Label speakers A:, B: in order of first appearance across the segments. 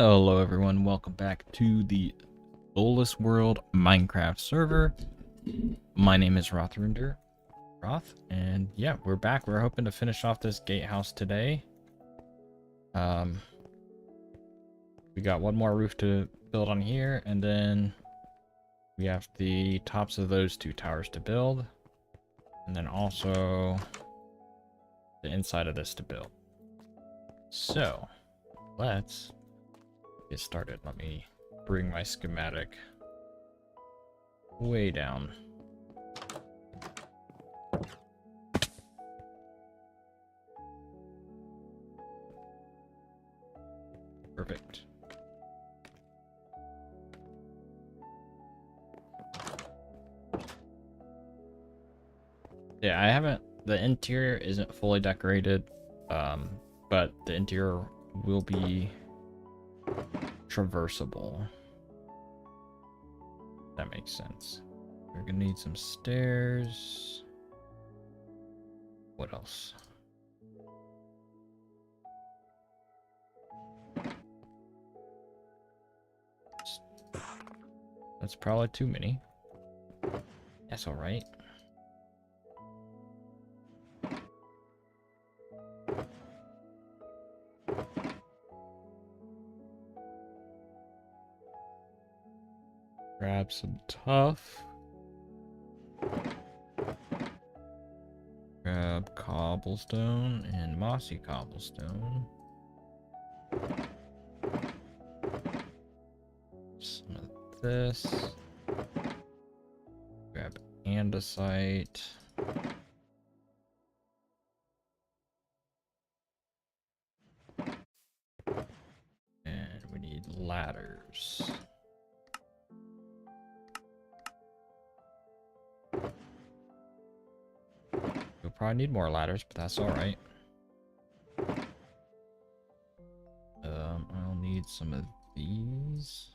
A: Hello everyone, welcome back to the Soulless World Minecraft server. My name is Roth, and yeah, we're back. We're hoping to finish off this gatehouse today. We got one more roof to build on here, and then we have the tops of those two towers to build, and then also the inside of this to build. So, let's get started. Let me bring my schematic way down. Perfect. Yeah, I haven't, the interior isn't fully decorated, but the interior will be traversable. That makes sense. We're gonna need some stairs. What else? That's probably too many. That's all right. Grab some tough. Grab cobblestone and mossy cobblestone. Some of this. Grab andesite. And we need ladders. We'll probably need more ladders, but that's alright. I'll need some of these.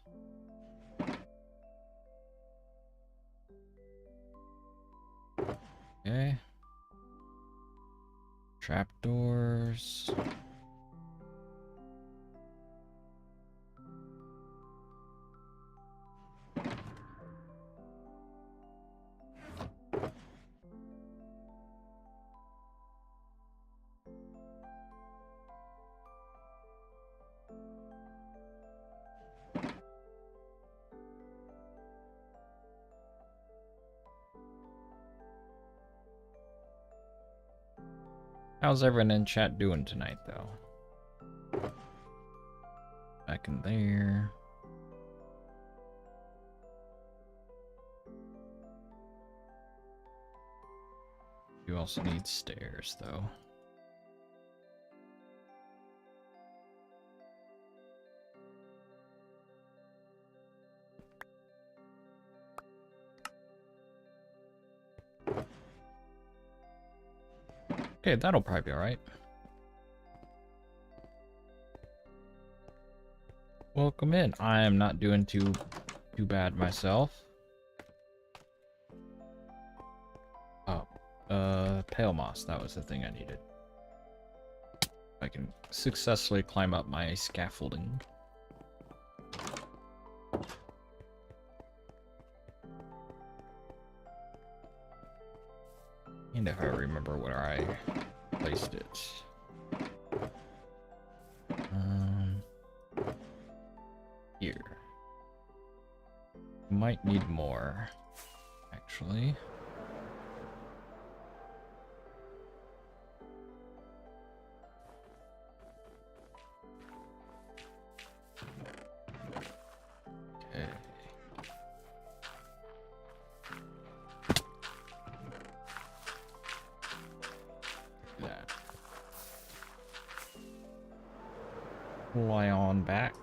A: Okay. Trapdoors. How's everyone in chat doing tonight, though? Back in there. You also need stairs, though. Okay, that'll probably be alright. Welcome in. I am not doing too bad myself. Oh, pale moss. That was the thing I needed. I can successfully climb up my scaffolding. And if I remember where I placed it. Here. Might need more, actually. Okay. That. Fly on back.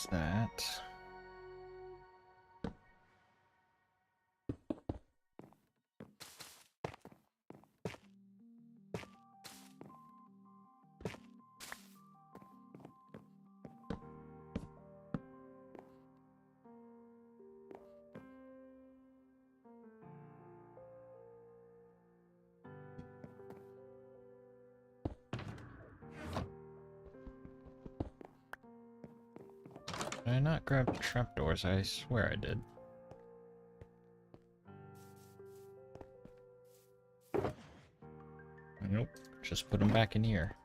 A: That's that. Did I not grab trapdoors? I swear I did. Nope, just put them back in here.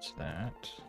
A: That's that.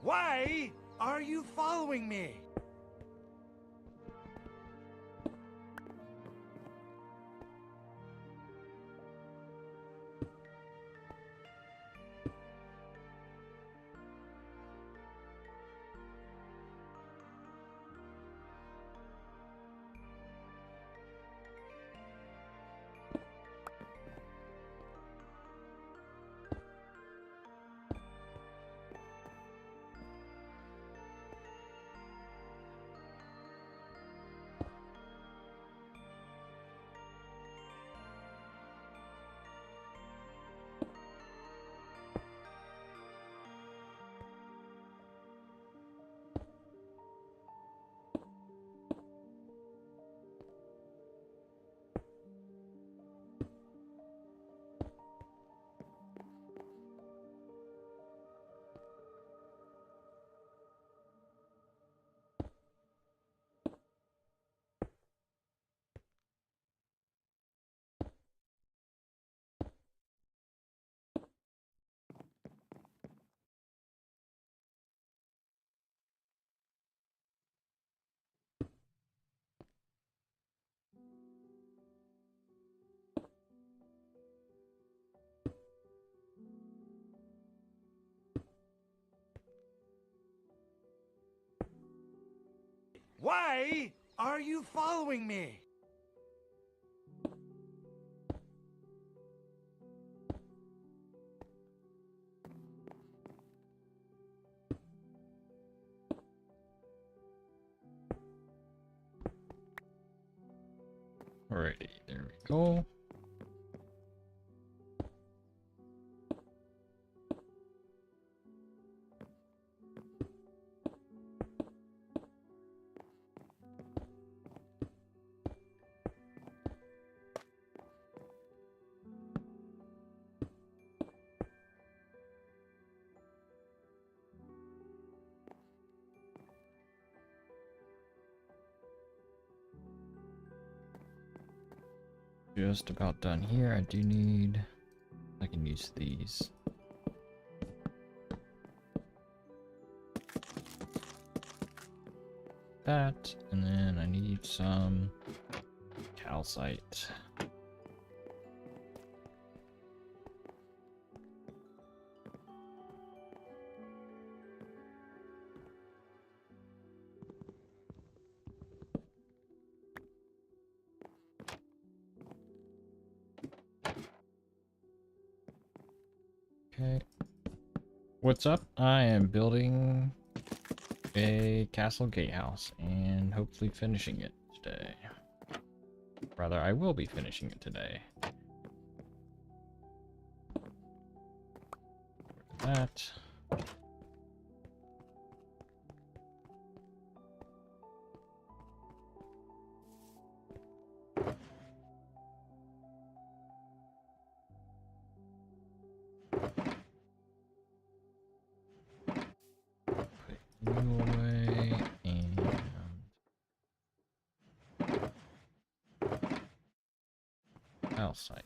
B: Why are you following me? Why are you following me?
A: Alrighty, there we go. Just about done here. I do need... I can use these. That, and then I need some calcite. Okay. What's up? I am building a castle gatehouse and hopefully finishing it today. Rather, I will be finishing it today. That. Put you away and calcite.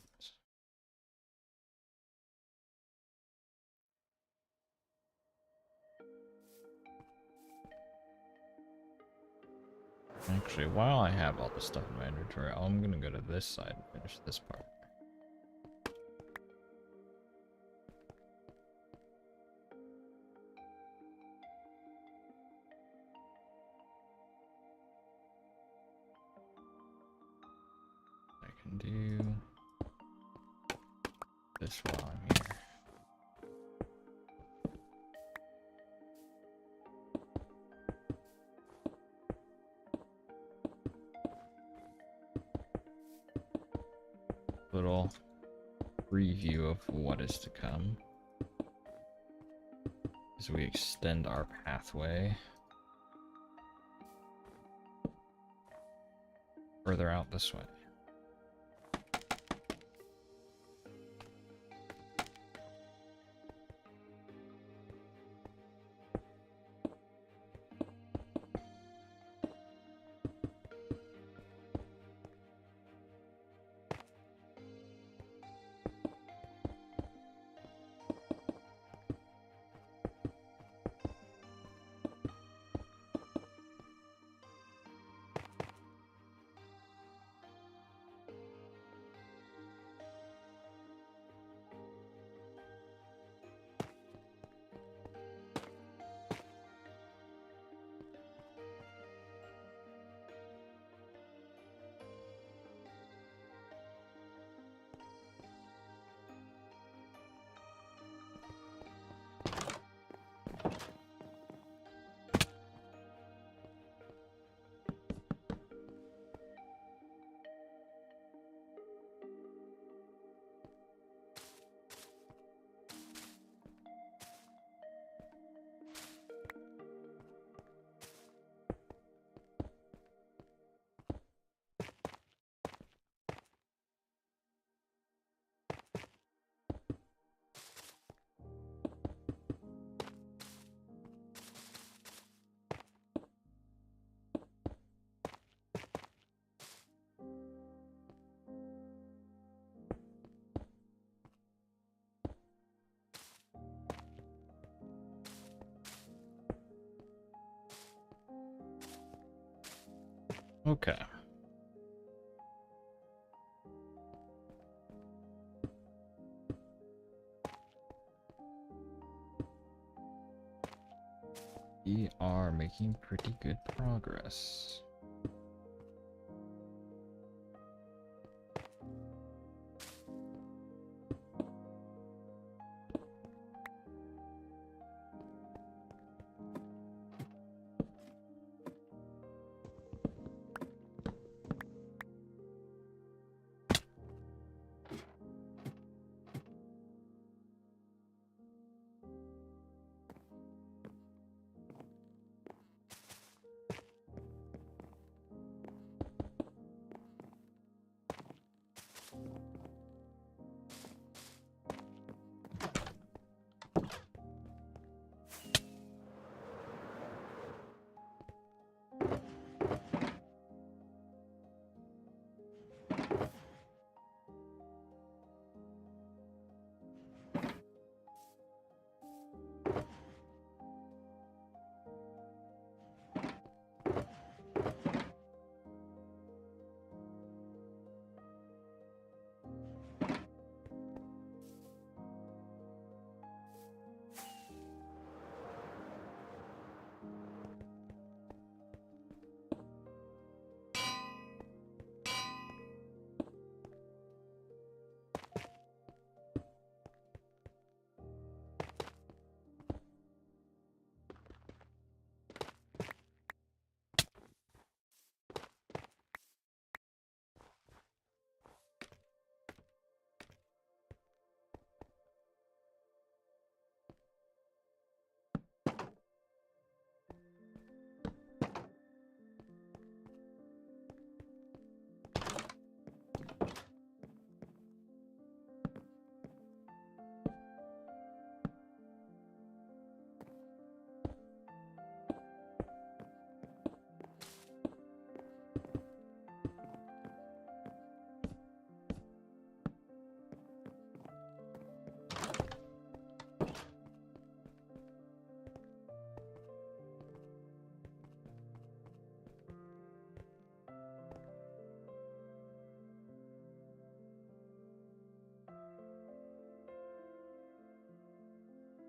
A: Actually, while I have all this stuff in my inventory, I'm gonna go to this side and finish this part. I can do this while I'm here. Little preview of what is to come as we extend our pathway further out this way. Okay. We are making pretty good progress.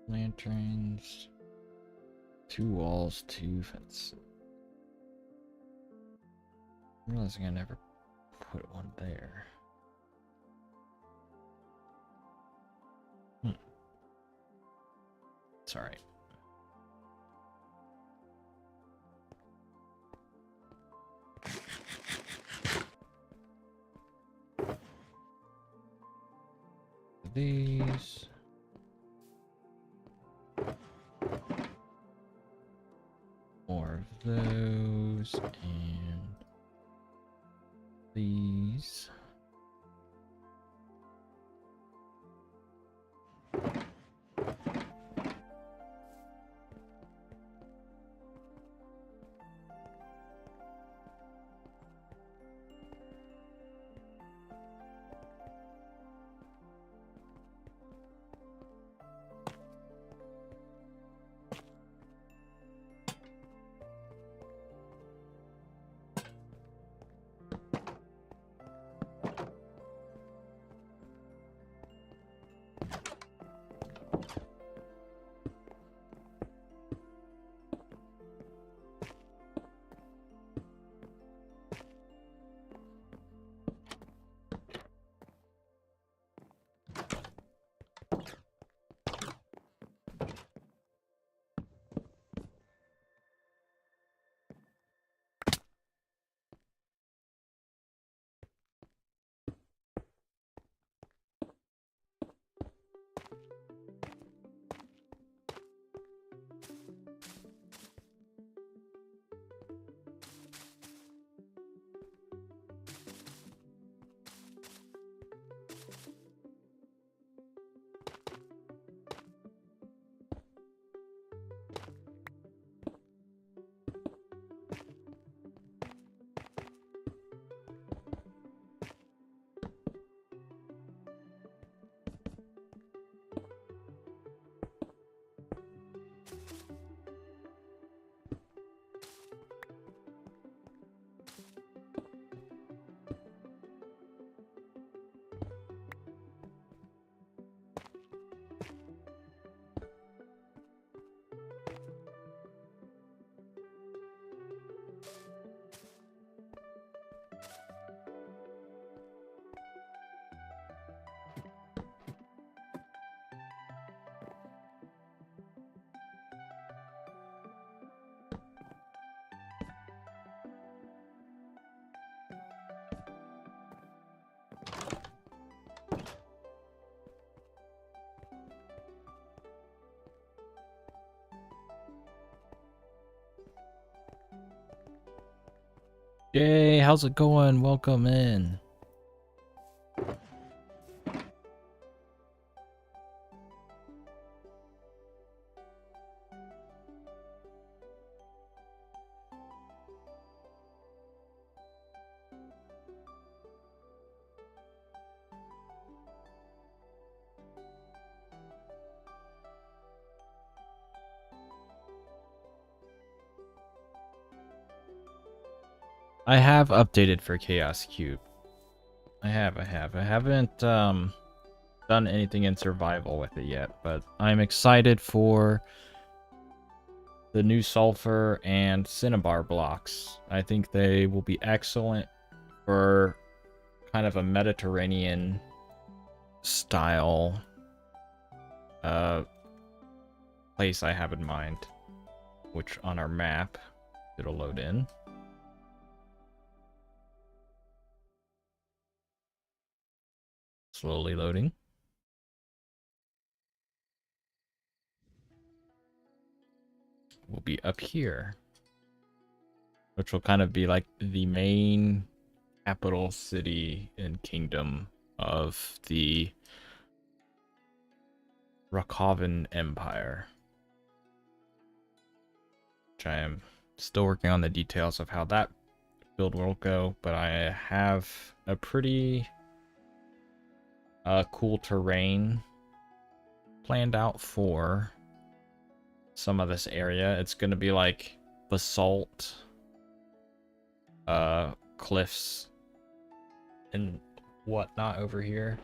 A: Lanterns, 2 walls, 2 fences. I'm realizing I never put one there. It's alright. These. More of those and these. Yay, how's it going? Welcome in. I have updated for Chaos Cube. I haven't done anything in survival with it yet, but I'm excited for the new sulfur and cinnabar blocks. I think they will be excellent for kind of a Mediterranean style place I have in mind, which on our map it'll load in. Slowly loading. Will be up here, which will kind of be like the main capital city and kingdom of the Rakovan Empire. Which I am still working on the details of how that build will go, but I have a pretty cool terrain planned out for some of this area. It's going to be like basalt cliffs and whatnot over here.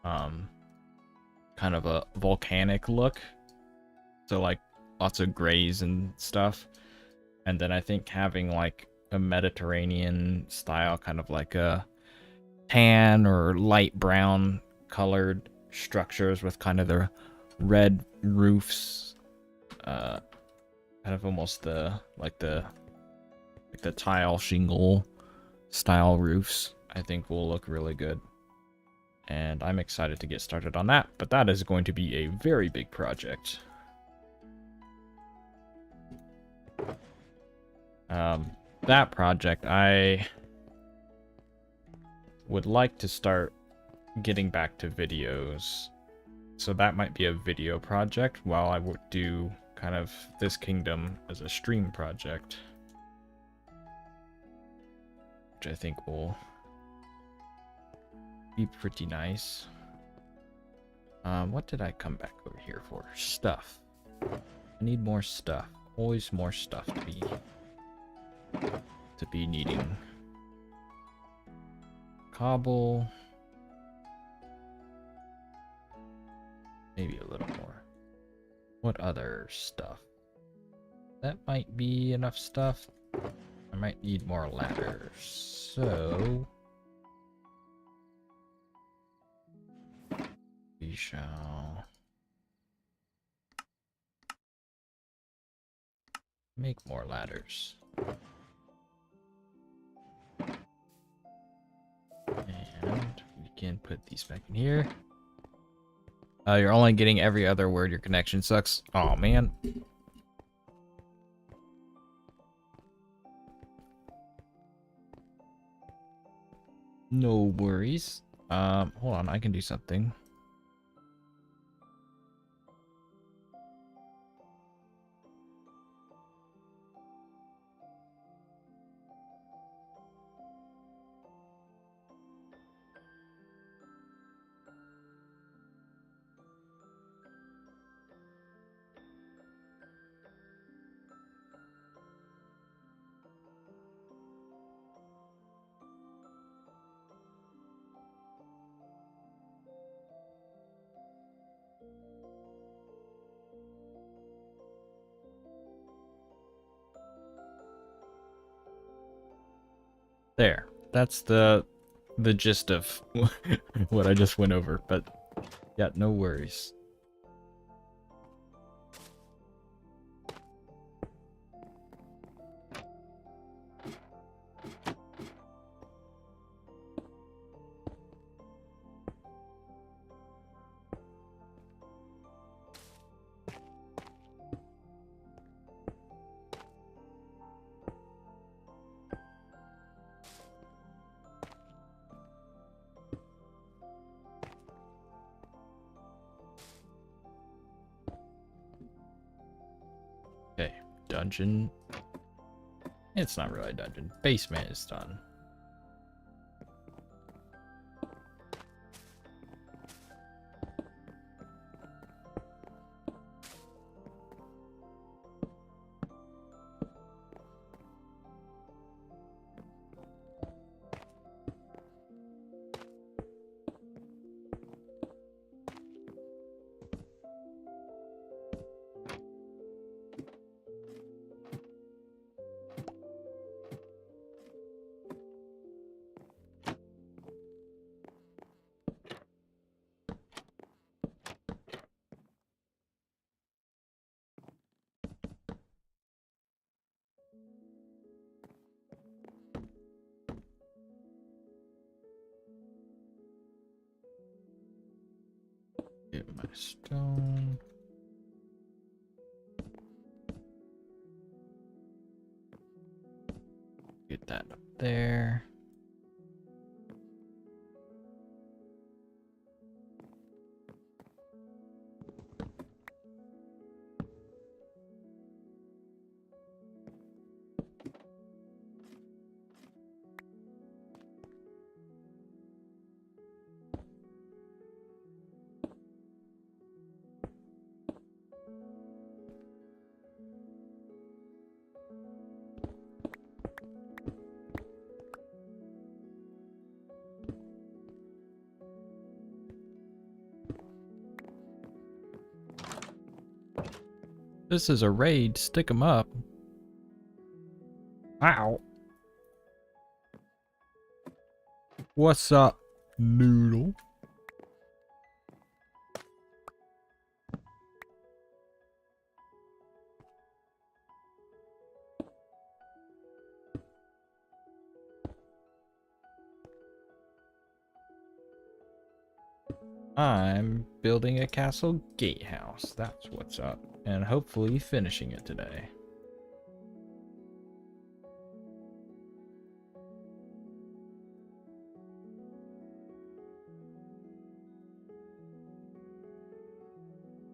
A: Kind of a volcanic look, so like lots of grays and stuff. And then I think having like a Mediterranean style, kind of like a tan or light brown colored structures with kind of the red roofs, kind of almost the tile shingle style roofs, I think will look really good. And I'm excited to get started on that, but that is going to be a very big project. That project, I would like to start getting back to videos. So that might be a video project while I would do kind of this kingdom as a stream project, which I think will be pretty nice. What did I come back over here for? Stuff. I need more stuff. Always more stuff to be needing. Cobble. Maybe a little more. What other stuff? That might be enough stuff. I might need more ladders. So we shall make more ladders. And we can put these back in here. You're only getting every other word. Your connection sucks. Oh man. No worries. Hold on, I can do something. There. That's the gist of what I just went over, but yeah, no worries. dungeon. It's not really a dungeon. Basement is done. Get my stone. Get that up there. This is a raid. Stick 'em up. Ow. What's up, noodle? I'm building a castle gatehouse. That's what's up. And hopefully finishing it today.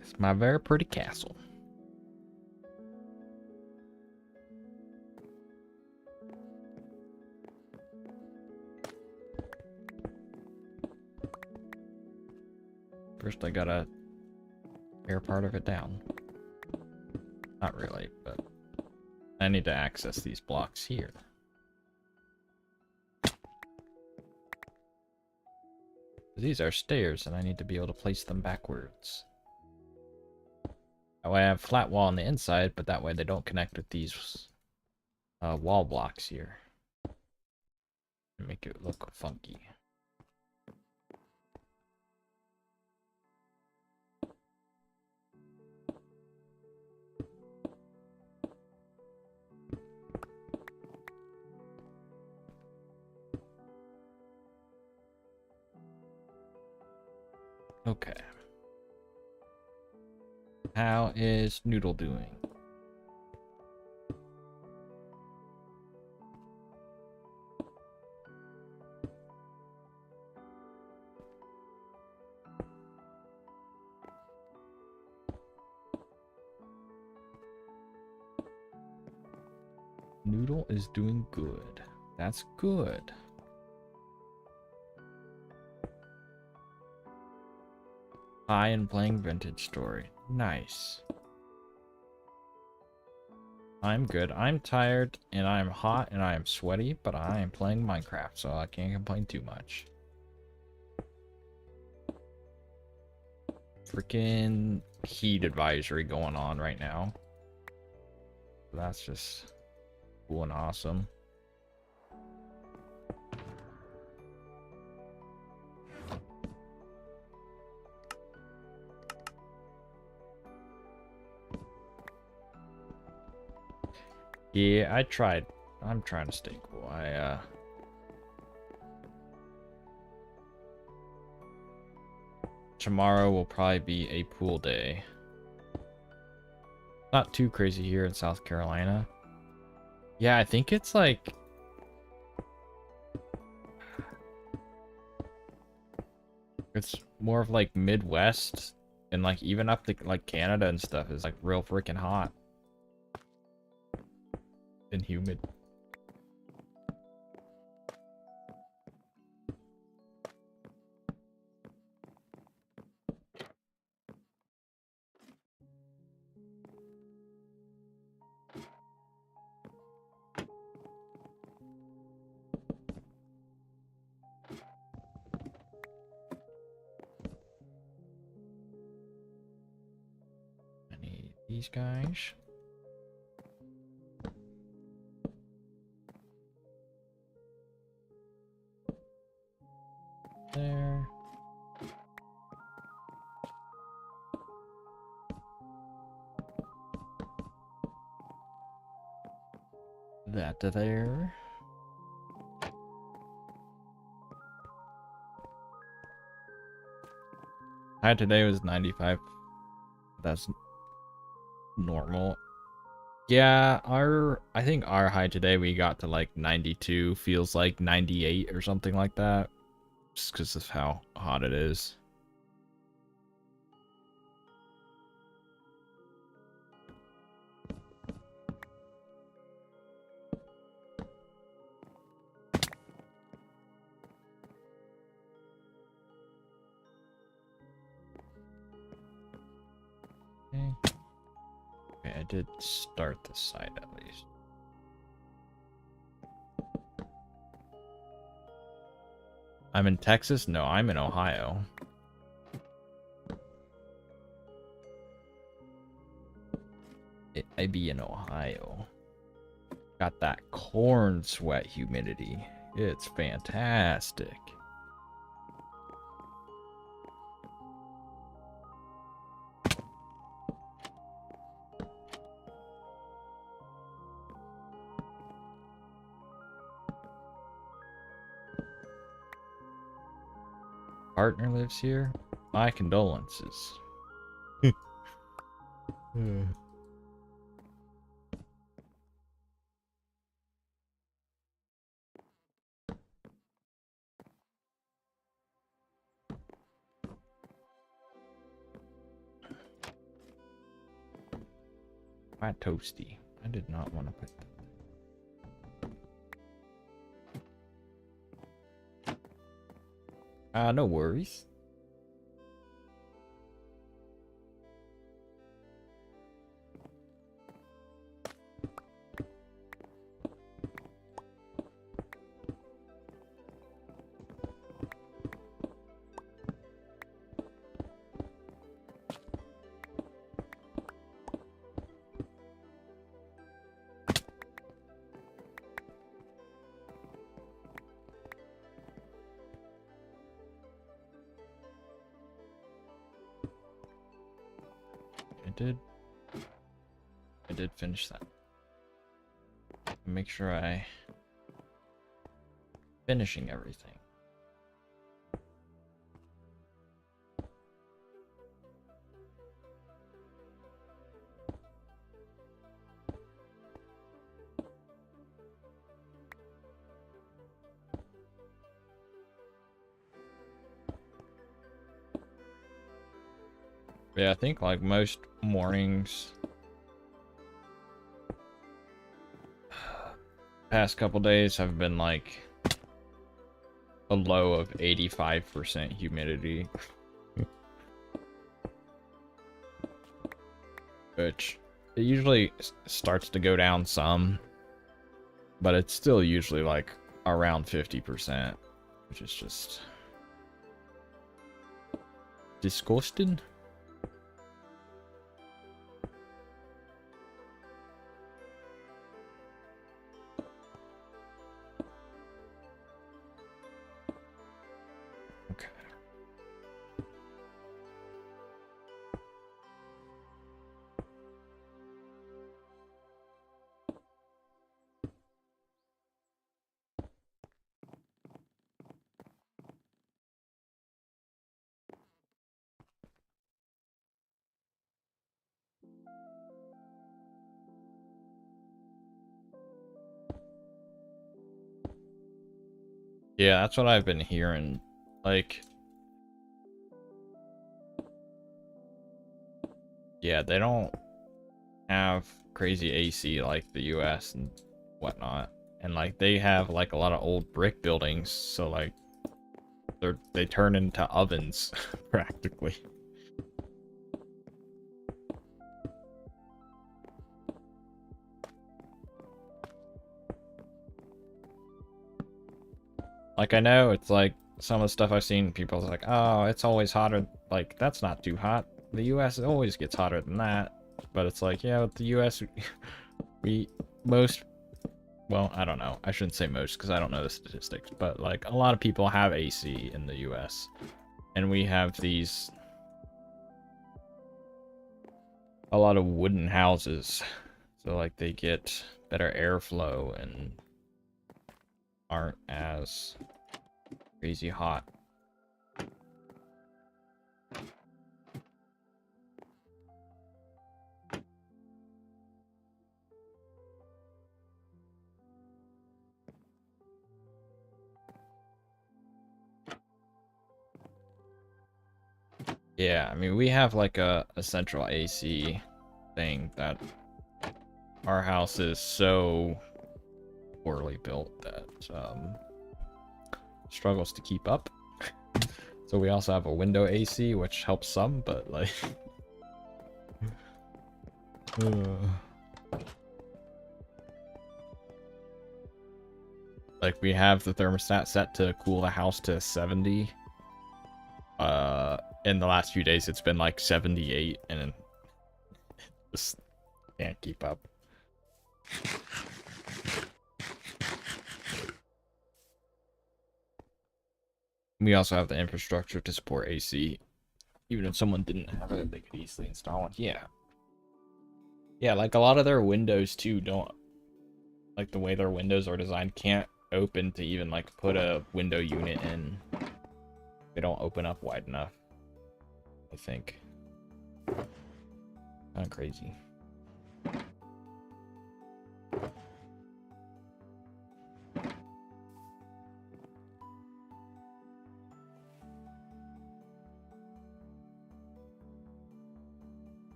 A: It's my very pretty castle. First I gotta tear part of it down. Not really, but I need to access these blocks here. These are stairs and I need to be able to place them backwards. That way I have flat wall on the inside, but that way they don't connect with these wall blocks here. Make it look funky. Okay. How is Noodle doing? Noodle is doing good. That's good. I am playing Vintage Story. Nice. I'm good. I'm tired and I'm hot and I am sweaty, but I am playing Minecraft, so I can't complain too much. Freaking heat advisory going on right now. That's just cool and awesome. Yeah, I tried. I'm trying to stay cool. Tomorrow will probably be a pool day. Not too crazy here in South Carolina. Yeah, I think it's like... It's more of like Midwest and like even up to like Canada and stuff is like real freaking hot. and humid. I need these guys. There. That to there. High today was 95. That's normal. Yeah, I think our high today we got to like 92, feels like 98 or something like that. Just because of how hot it is. Okay. Okay, I did start the site at least. I'm in Texas? No, I'm in Ohio. I be in Ohio. Got that corn sweat humidity. It's fantastic. Partner lives here? My condolences. My toasty. I did not want to put that. No worries. I did finish that. Make sure I finishing everything. Yeah, I think like most mornings past couple days have been like a low of 85% humidity. Which it usually starts to go down some, but it's still usually like around 50%, which is just disgusting. Okay. Yeah, that's what I've been hearing. Like, yeah, they don't have crazy AC like the US, and whatnot. And like they have like a lot of old brick buildings, so like they turn into ovens practically. Like I know it's like some of the stuff I've seen, people's like, oh, it's always hotter. Like that's not too hot. The US always gets hotter than that. But it's like, yeah, with the US, well, I don't know. I shouldn't say most because I don't know the statistics, but like a lot of people have AC in the US. And we have a lot of wooden houses. So like they get better airflow and aren't as crazy hot. Yeah, I mean, we have like a central AC thing that our house is so poorly built that struggles to keep up. So we also have a window AC, which helps some, but like... like we have the thermostat set to cool the house to 70. In the last few days it's been like 78 and just can't keep up. We also have the infrastructure to support AC. Even if someone didn't have it, they could easily install it. Yeah. Yeah, like a lot of their windows too don't, like the way their windows are designed can't open to even like put a window unit in. They don't open up wide enough, I think. Kind of crazy.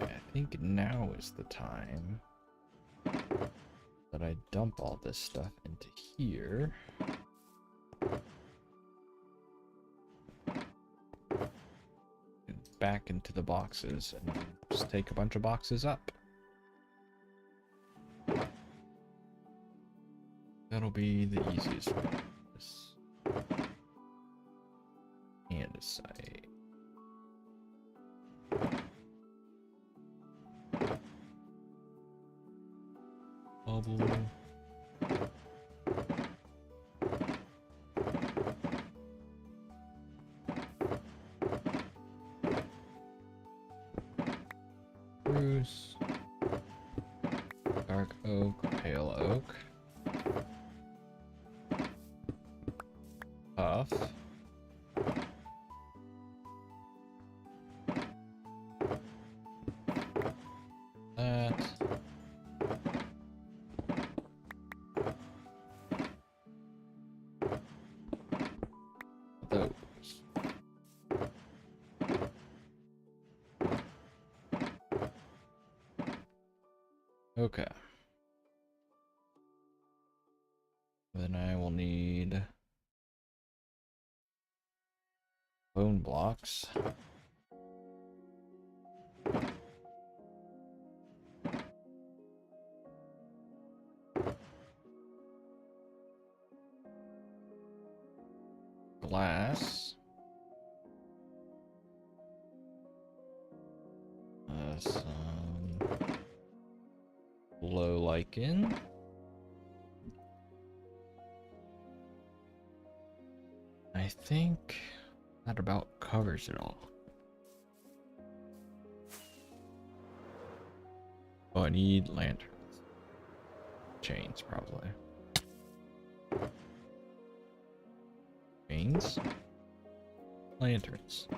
A: I think now is the time that I dump all this stuff into here. And back into the boxes and just take a bunch of boxes up. That'll be the easiest way. And a site. Bubble. Spruce. Dark oak, pale oak. Puff. That. Those. Okay. Then I will need bone blocks. Glass. Some low lichen. I think that about covers it all. Oh, I need lanterns. Chains, probably. Chains. Lanterns.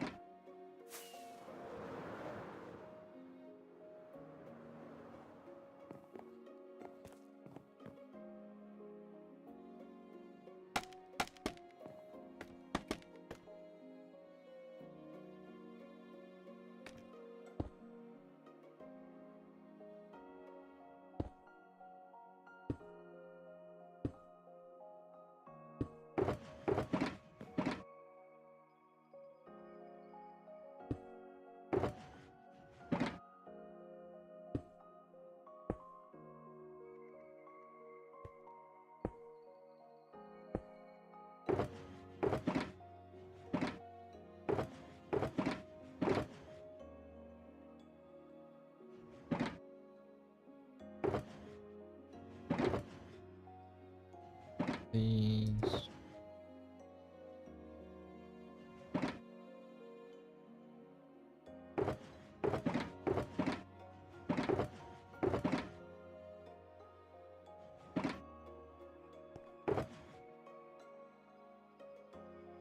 A: these.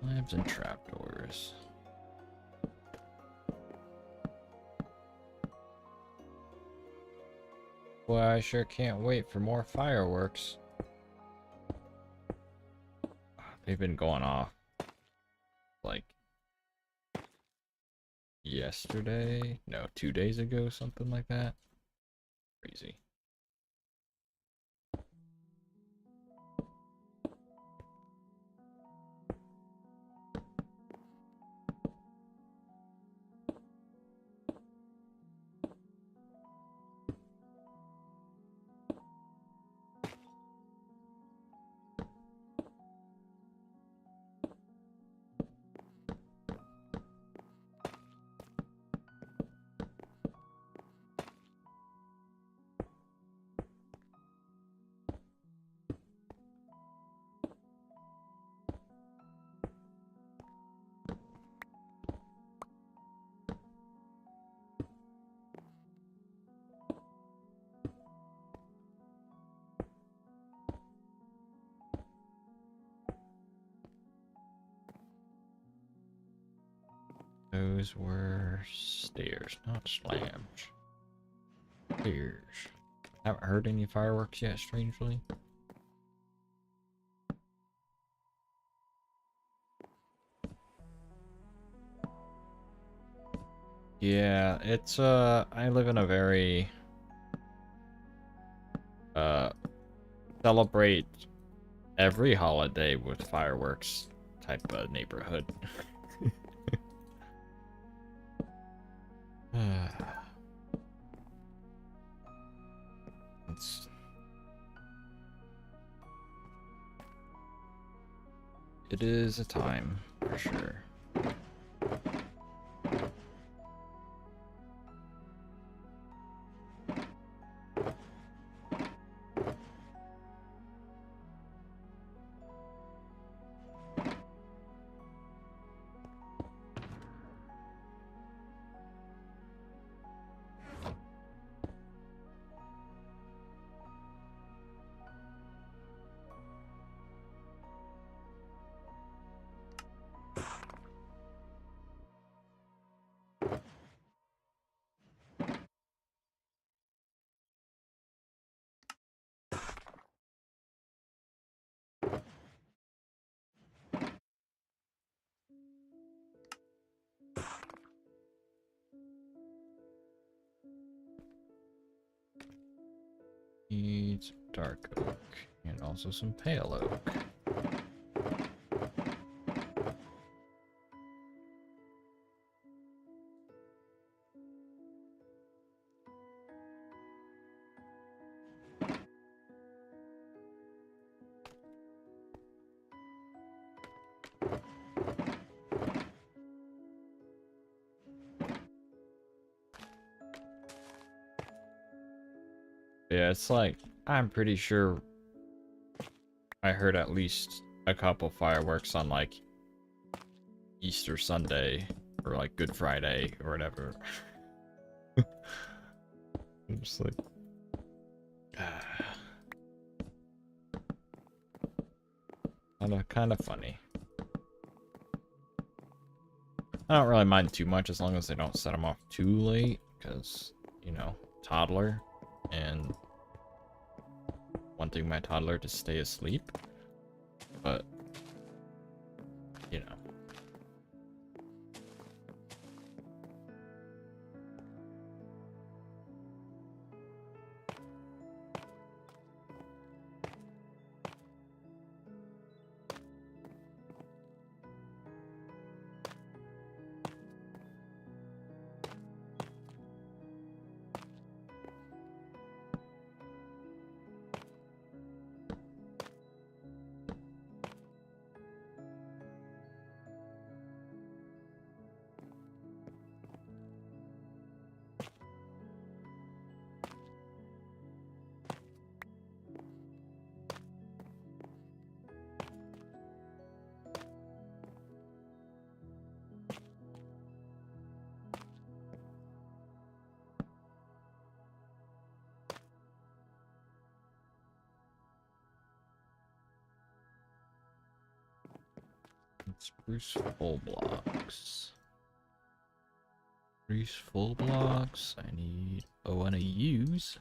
A: Lamps and trapdoors. Boy, I sure can't wait for more fireworks. They've been going off like yesterday? No, 2 days ago, something like that. Crazy. Those were stairs, not slabs. Stairs. Haven't heard any fireworks yet, strangely. Yeah, it's I live in a very celebrate every holiday with fireworks type of neighborhood. It's, it is a time for sure. Needs dark oak and also some pale oak. Yeah, it's like, I'm pretty sure I heard at least a couple fireworks on like Easter Sunday or like Good Friday or whatever. I'm just like, kind of funny. I don't really mind too much as long as they don't set them off too late, because, you know, toddler, and wanting my toddler to stay asleep, but, you know. Spruce full blocks. Spruce full blocks. I need. Oh, and a use.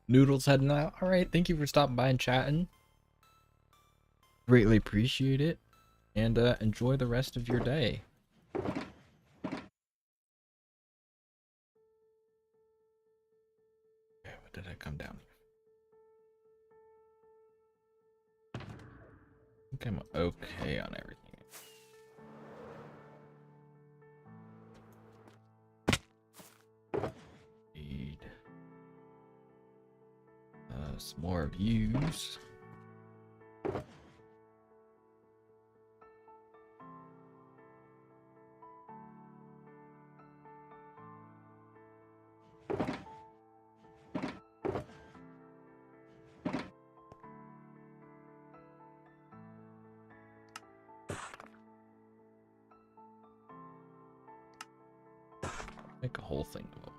A: Noodles heading out. All right, thank you for stopping by and chatting. Greatly appreciate it, and enjoy the rest of your day. Okay, what did I come down? I think I'm okay on everything. Need some more views. Make a whole thing of them.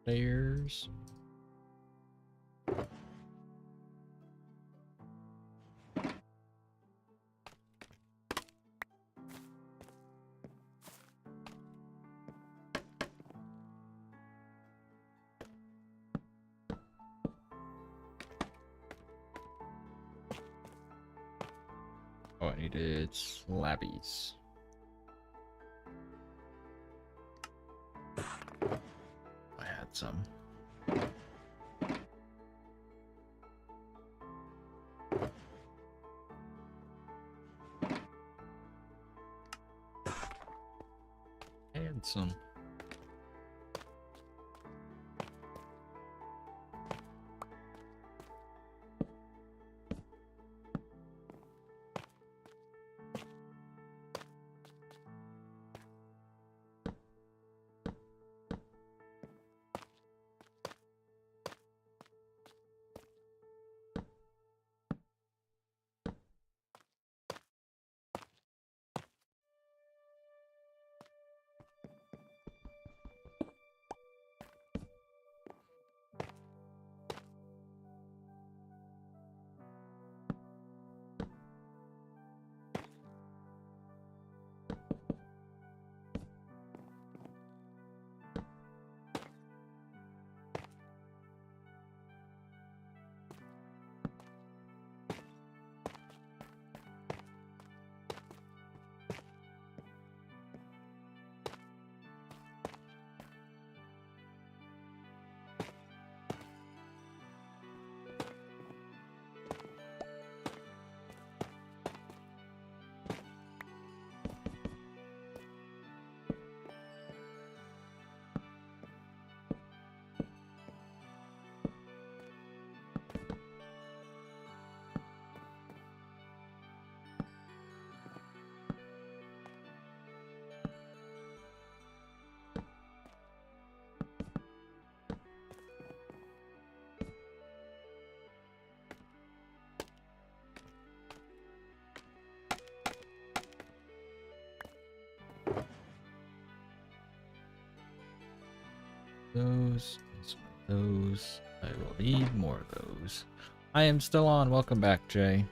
A: Stairs. Oh, I needed slabbies. I had some. And some. Those, and some of those. I will need more of those. I am still on. Welcome back, Jay.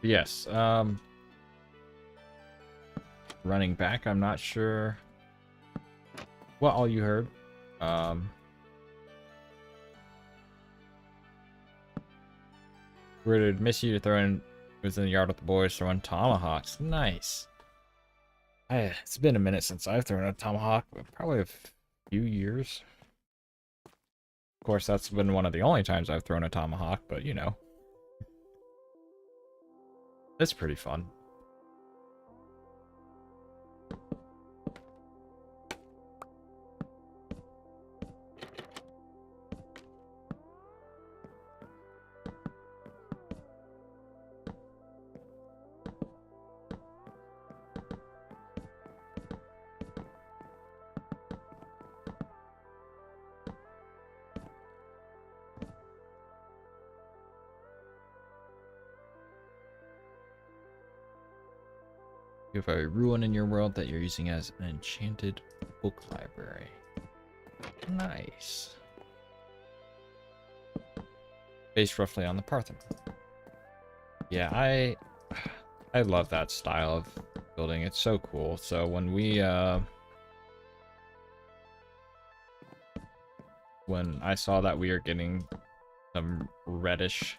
A: Yes, running back, I'm not sure what all you heard. We're to miss you to throw in within the yard with the boys throwing tomahawks. Nice. It's been a minute since I've thrown a tomahawk, but probably a few years. Of course, that's been one of the only times I've thrown a tomahawk, but you know. It's pretty fun. You have a ruin in your world that you're using as an enchanted book library. Nice. Based roughly on the Parthenon. Yeah, I love that style of building. It's so cool. So when I saw that we are getting some reddish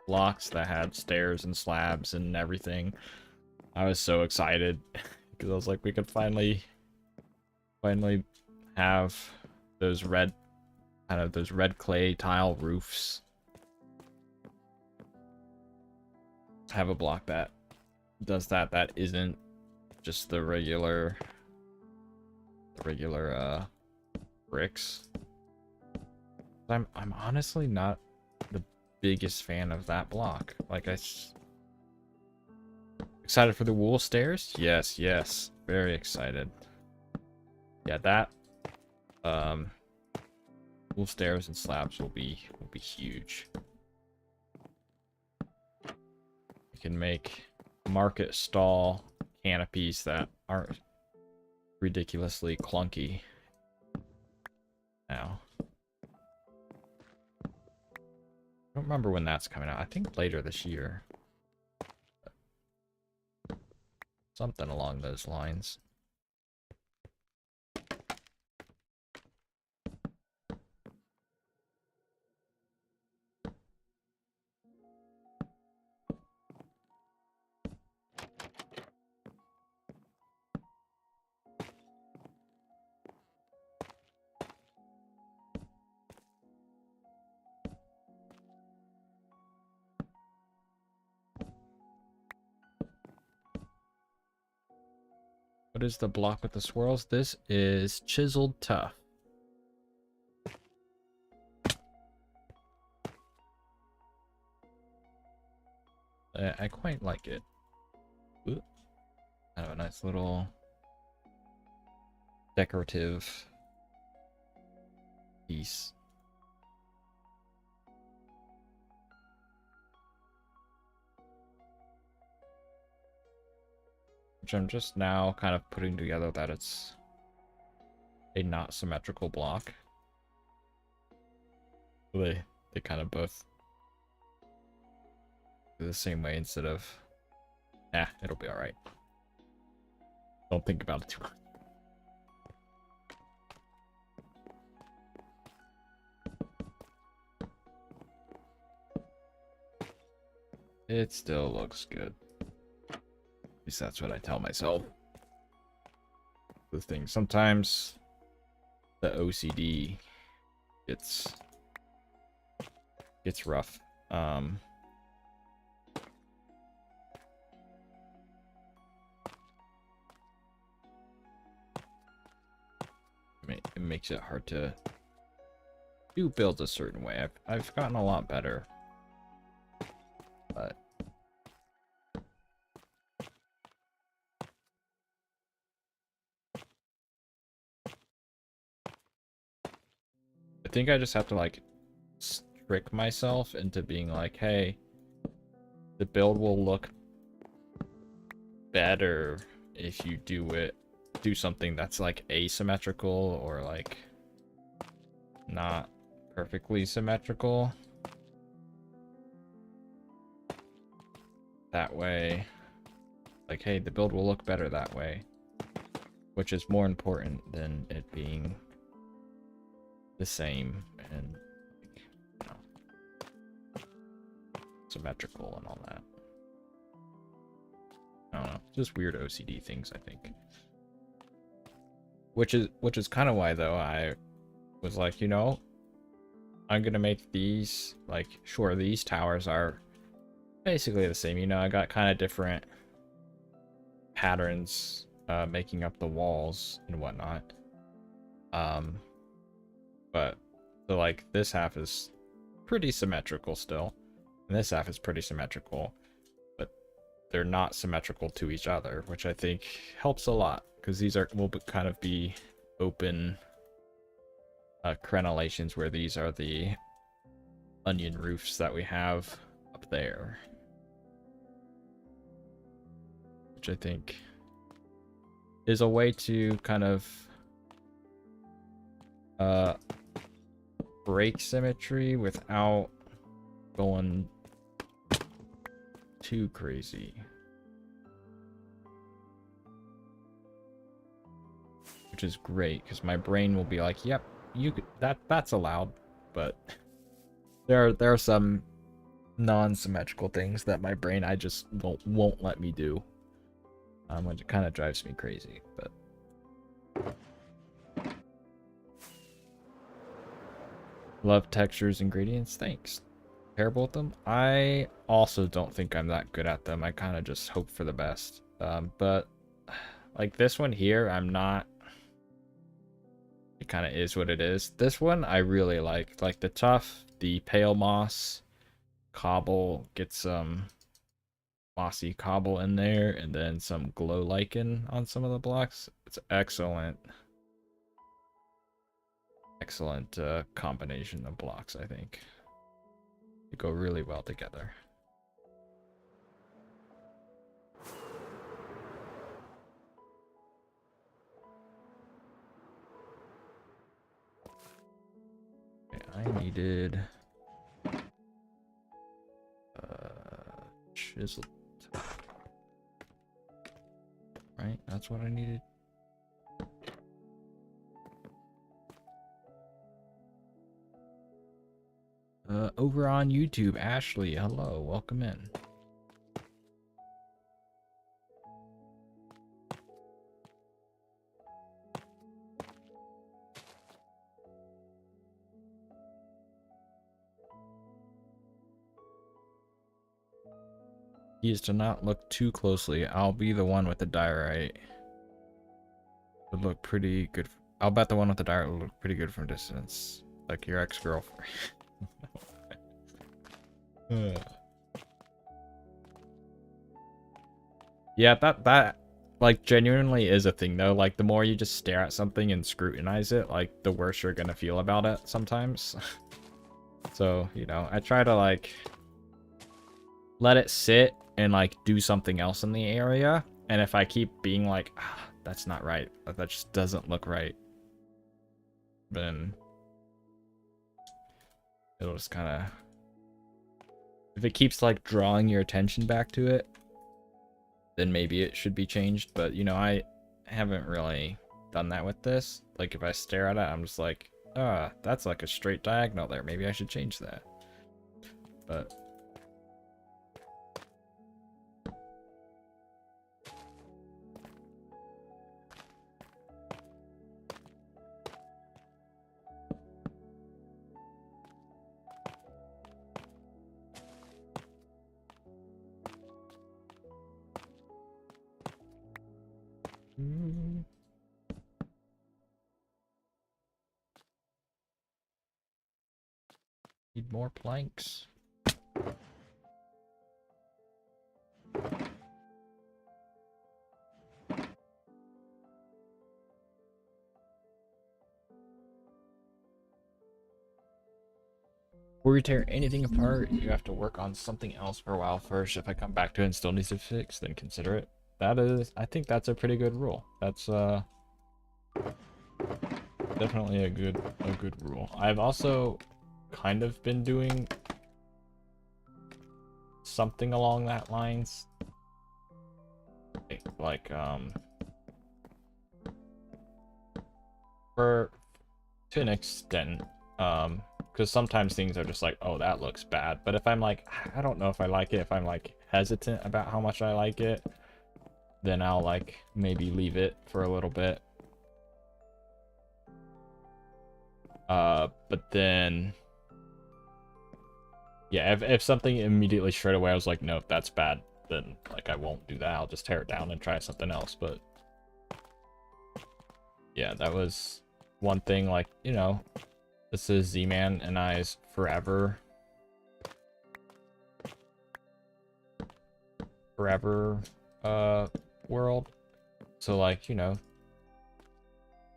A: blocks that had stairs and slabs and everything, I was so excited because I was like, we could finally have those red clay tile roofs. Have a block that does that isn't just the regular bricks. I'm honestly not the biggest fan of that block. Like excited for the wool stairs? Yes, yes. Very excited. Yeah, that wool stairs and slabs will be huge. You can make market stall canopies that aren't ridiculously clunky now. I don't remember when that's coming out. I think later this year. Something along those lines. What is the block with the swirls? This is chiseled tough. I quite like it. Ooh. Kind of a nice little decorative piece. Which I'm just now kind of putting together that it's a not symmetrical block. They kind of both do the same way instead of, it'll be all right. Don't think about it too much. It still looks good. At least that's what I tell myself. The thing, sometimes the OCD gets rough. It makes it hard to do build a certain way. I've gotten a lot better. But I think I just have to like trick myself into being like, hey, the build will look better if you do something that's like asymmetrical or like not perfectly symmetrical. That way, like, hey, the build will look better that way, which is more important than it being the same and, you know, symmetrical and all that. I don't know, just weird OCD things, I think. Which is kind of why, though, I was like, you know, I'm gonna make these, like, sure, these towers are basically the same. You know, I got kind of different patterns making up the walls and whatnot. But so like this half is pretty symmetrical still, and this half is pretty symmetrical, but they're not symmetrical to each other, which I think helps a lot because these will kind of be open crenellations where these are the onion roofs that we have up there, which I think is a way to kind of break symmetry without going too crazy. Which is great because my brain will be like, yep, you could, that's allowed, but there are some non-symmetrical things that my brain I just won't let me do. Which kind of drives me crazy, but love textures and gradients, thanks. Terrible at them. I also don't think I'm that good at them. I kind of just hope for the best. But like this one here, I'm not. It kind of is what it is. This one I really like the tough, the pale moss cobble, get some mossy cobble in there, and then some glow lichen on some of the blocks. It's excellent. Excellent combination of blocks, I think. They go really well together. Okay, I needed chisel. Right? That's what I needed. Over on YouTube, Ashley, hello, welcome in. He is to not look too closely. I'll be the one with the diorite. Would look pretty good. I'll bet the one with the diorite will look pretty good from distance. Like your ex-girlfriend. Yeah, that like genuinely is a thing though. Like the more you just stare at something and scrutinize it, like the worse you're gonna feel about it sometimes. So, you know, I try to like let it sit and like do something else in the area. And if I keep being like, that's not right, that just doesn't look right, then it'll just kind of, if it keeps like drawing your attention back to it, then maybe it should be changed. But you know, I haven't really done that with this. Like if I stare at it, I'm just like, that's like a straight diagonal there, maybe I should change that. But more planks. Before you tear anything apart, you have to work on something else for a while first. If I come back to it and still needs to fix, then consider it. That is, I think that's a pretty good rule. That's definitely a good rule. I've also kind of been doing something along that lines. Like to an extent, because sometimes things are just like, oh, that looks bad. But if I'm like, I don't know if I like it, if I'm like hesitant about how much I like it, then I'll like maybe leave it for a little bit. But then, yeah, if something immediately straight away I was like, nope, that's bad, then like I won't do that. I'll just tear it down and try something else. But yeah, that was one thing. Like, you know, this is Z-Man and I's forever world. So like, you know,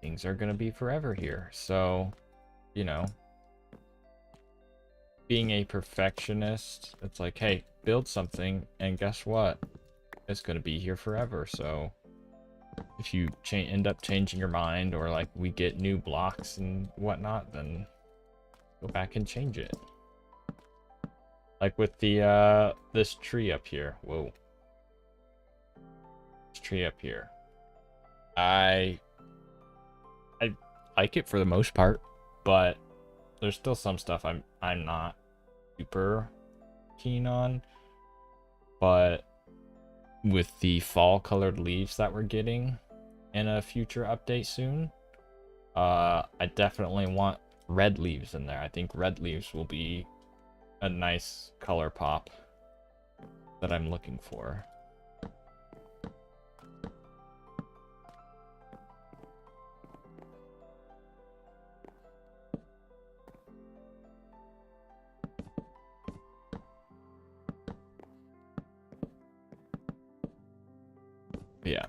A: things are gonna be forever here. So, you know, being a perfectionist, it's like, hey, build something and guess what? It's gonna be here forever. So if you end up changing your mind, or like we get new blocks and whatnot, then go back and change it. Like with the this tree up here. Whoa. This tree up here. I like it for the most part, but there's still some stuff I'm not super keen on. But with the fall colored leaves that we're getting in a future update soon, I definitely want red leaves in there. I think red leaves will be a nice color pop that I'm looking for. Yeah,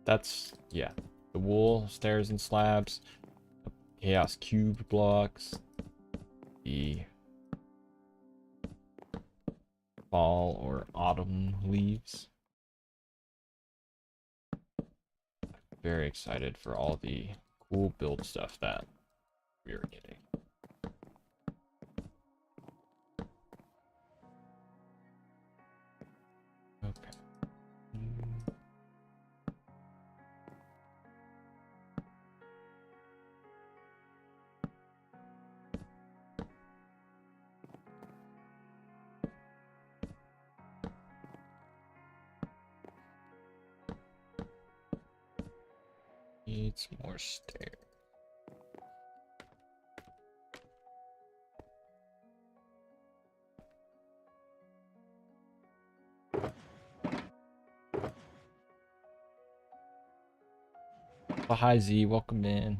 A: that's, yeah, the wool, stairs and slabs, chaos cube blocks, the fall or autumn leaves. Very excited for all the cool build stuff that we are getting. Okay. Needs more stairs. Oh, hi Z, welcome in.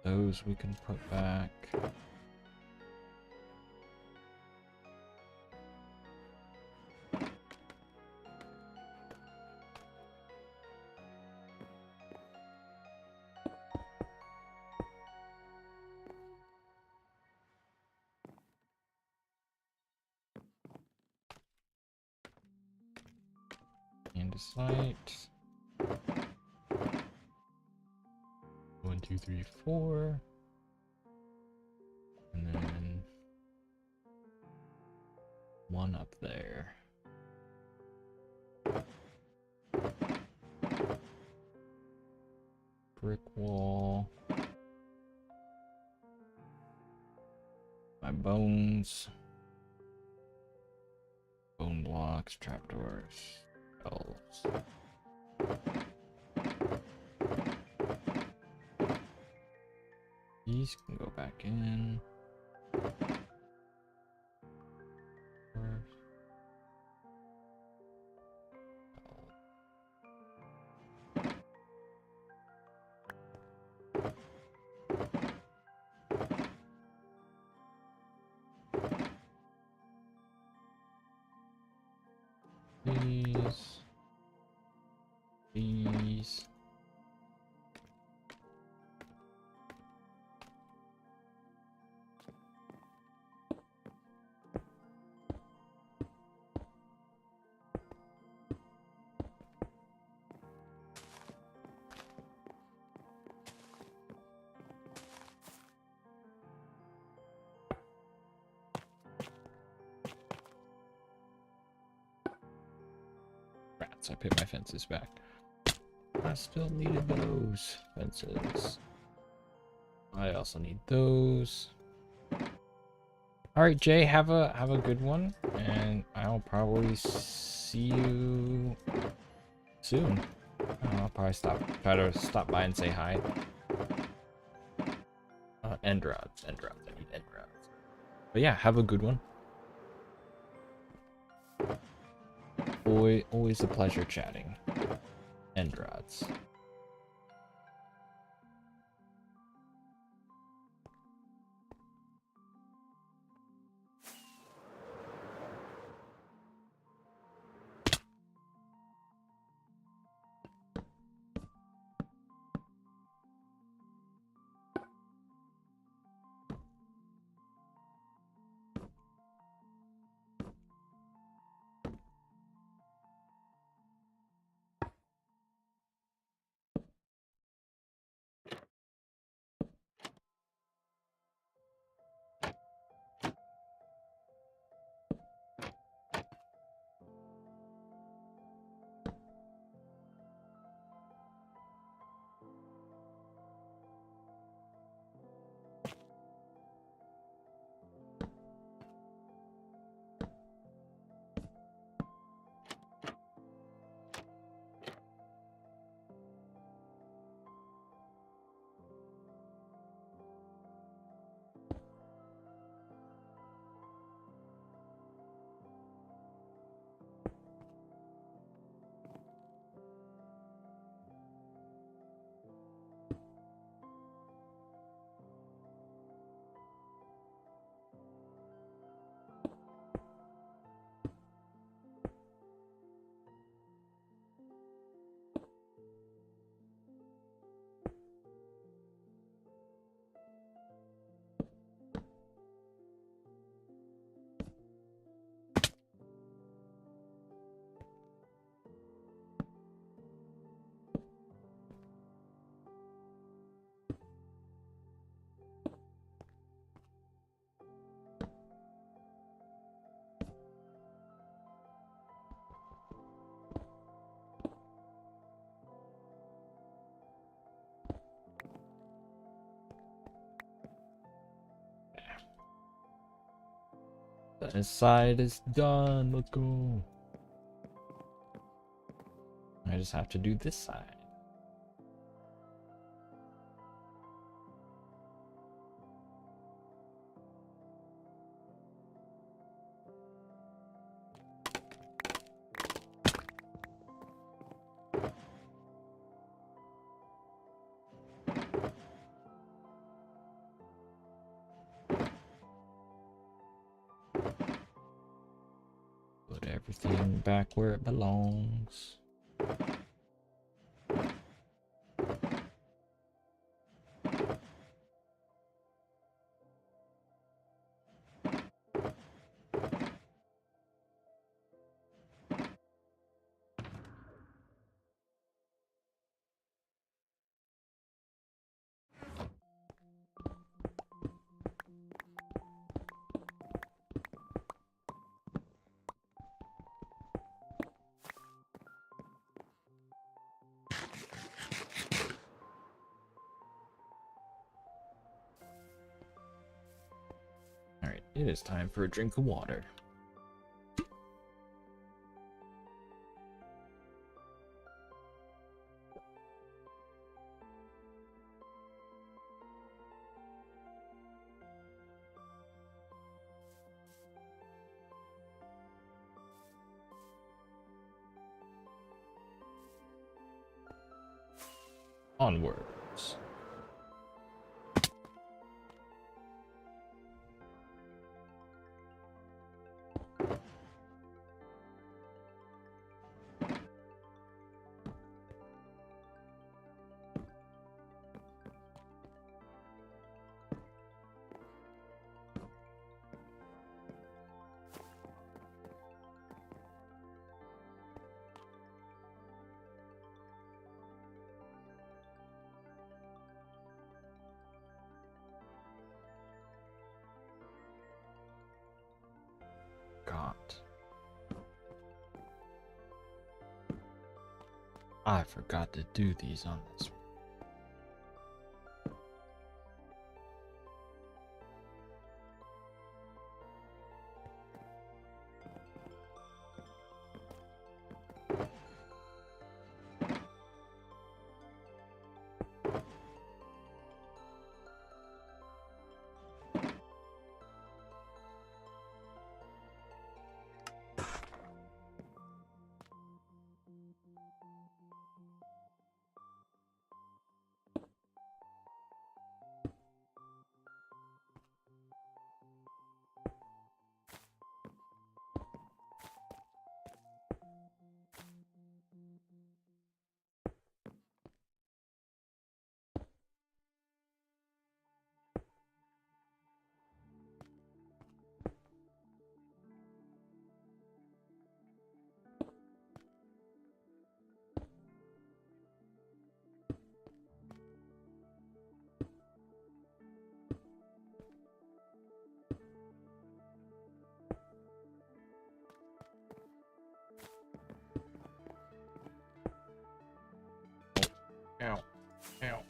A: Those we can put back. And a sight. 3, 4. And then 1 up there. Brick wall. My bones. Bone blocks, trapdoors, shelves. These can go back in. These. Rats, I put my fences back. I still needed those fences. I also need those. All right, Jay, have a good one, and I'll probably see you soon. I'll probably try to stop by and say hi. End rods. I need end rods. But yeah, have a good one. Always a pleasure chatting. End rods. This side is done. Let's go. I just have to do this side. Put everything back where it belongs. It is time for a drink of water. Onwards. God. I forgot to do these on this one. Ow. Ow.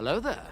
C: Hello there.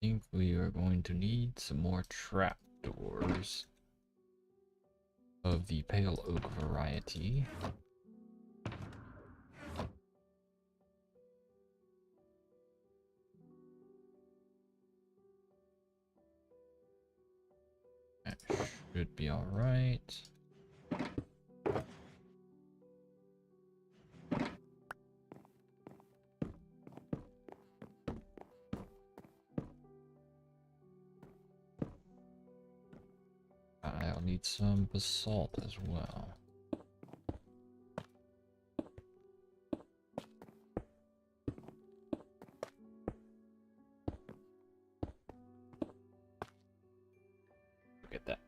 A: think we are going to need some more trapdoors of the pale oak variety. That should be all right. I'll need some basalt as well. Look at that.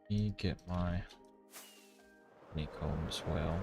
A: Let me get my honeycomb as well.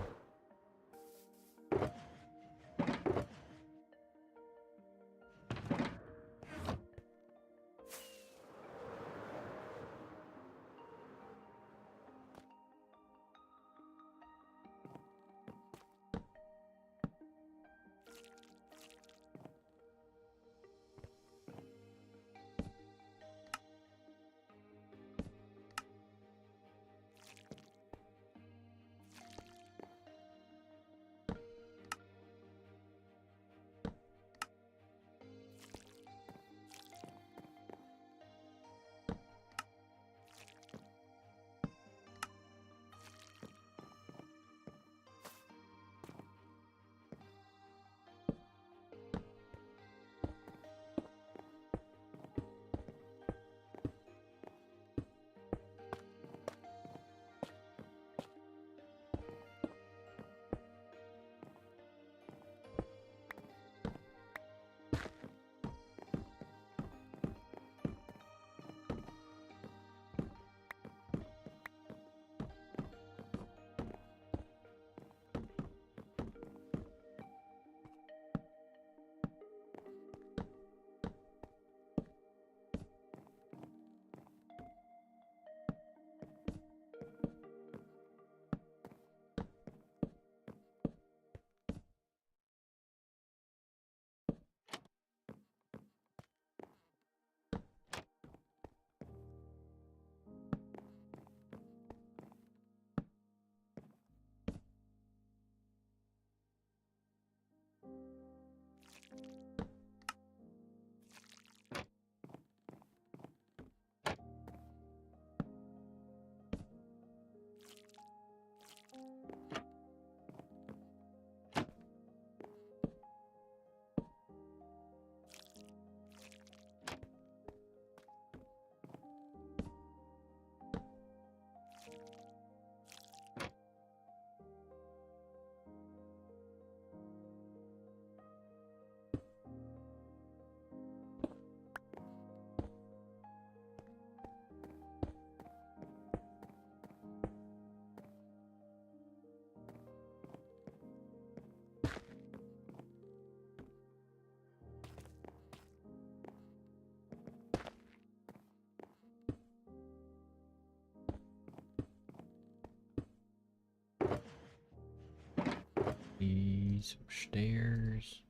A: need some stairs.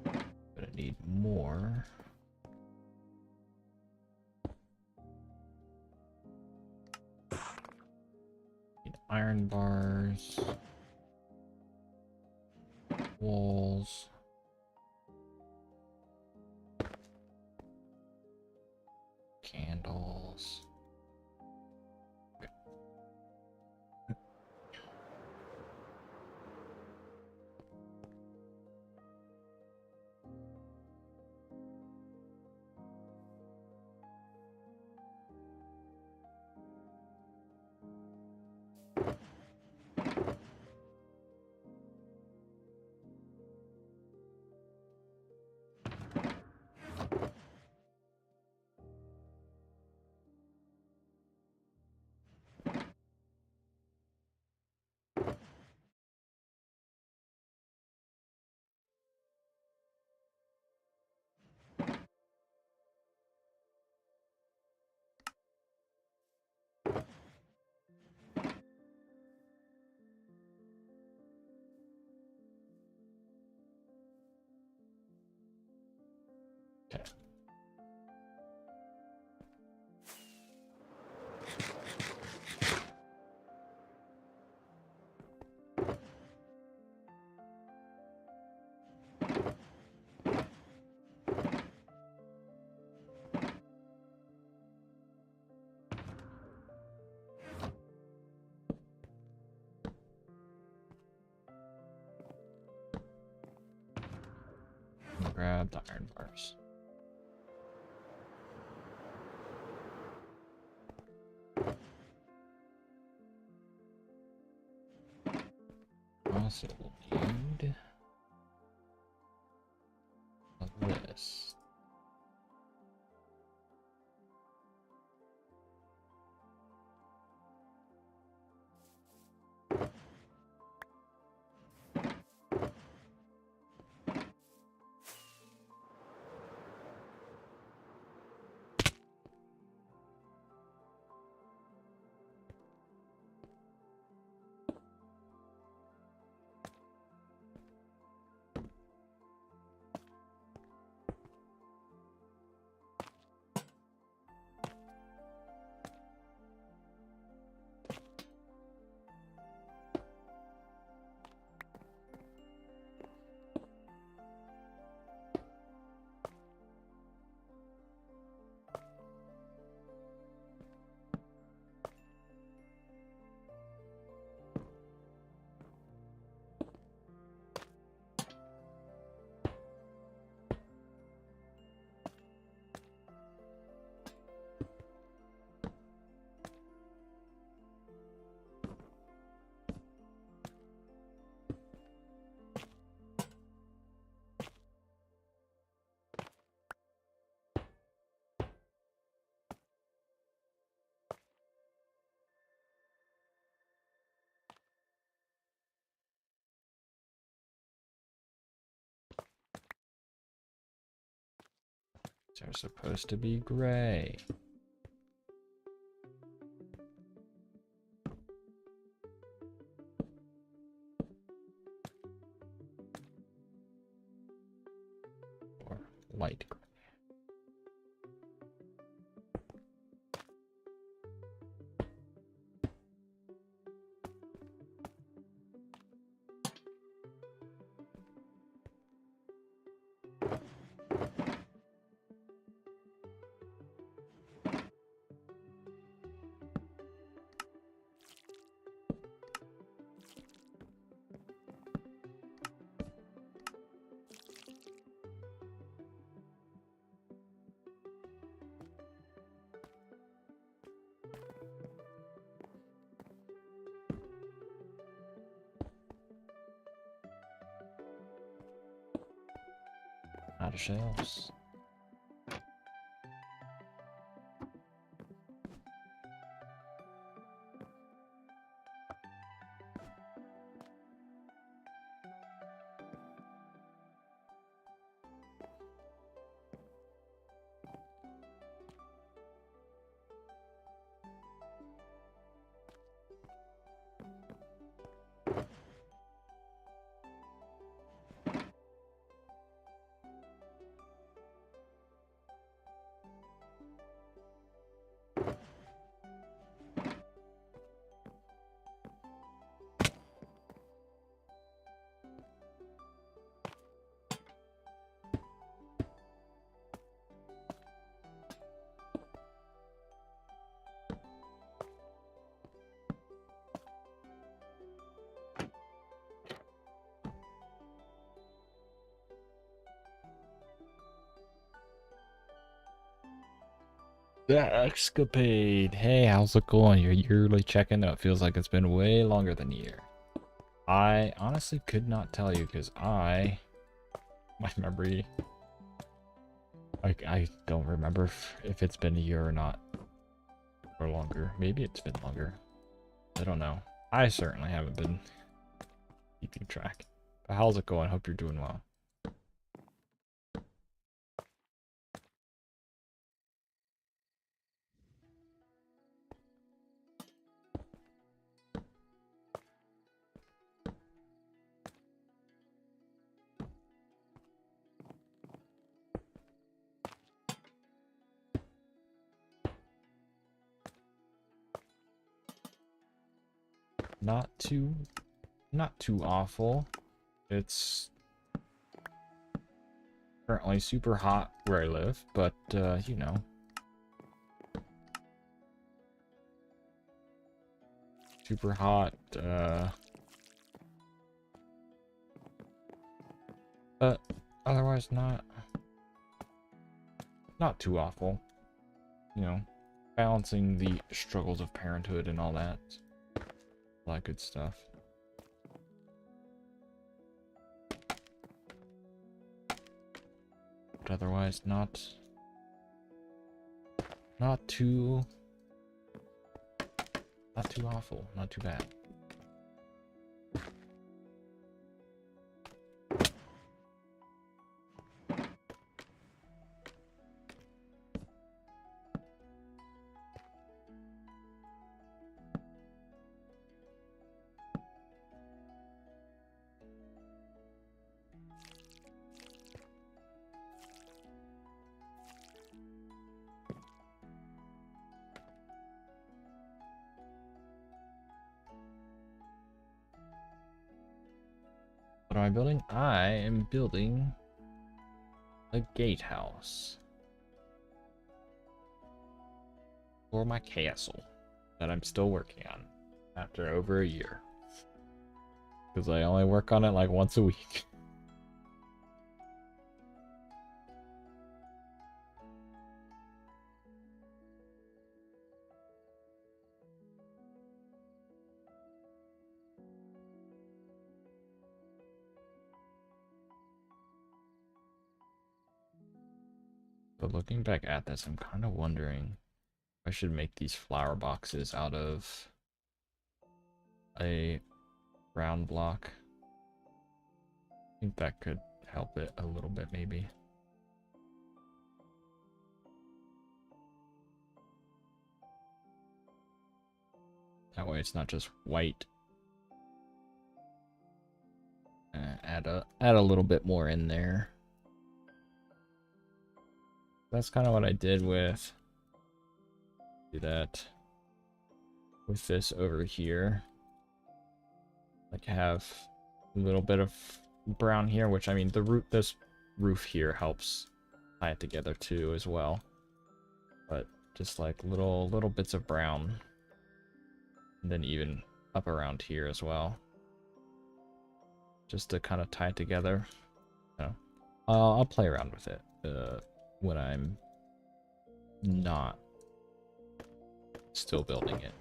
A: But I need more. Need iron bars. Walls. Candles. Okay. Grab the iron bars. Also need this. They're supposed to be gray. Or light gray. Out of shells. The escapade. Hey, how's it going? You're yearly checking out. Feels like it's been way longer than a year. I honestly could not tell you because my memory, I don't remember if it's been a year or not, or longer. Maybe it's been longer. I don't know. I certainly haven't been keeping track. But how's it going? Hope you're doing well. Not too awful. It's currently super hot where I live, but you know. Super hot, but otherwise not too awful. You know, balancing the struggles of parenthood and all that good stuff. But otherwise not too awful, not too bad. What am I building? I am building a gatehouse for my castle that I'm still working on after over a year. Because I only work on it like once a week. But looking back at this, I'm kind of wondering if I should make these flower boxes out of a round block. I think that could help it a little bit, maybe. That way it's not just white. Add a little bit more in there. That's kind of what I did with with this over here. Like have a little bit of brown here, which I mean this roof here helps tie it together too as well. But just like little bits of brown. And then even up around here as well. Just to kind of tie it together. You know, I'll play around with it when I'm not still building it.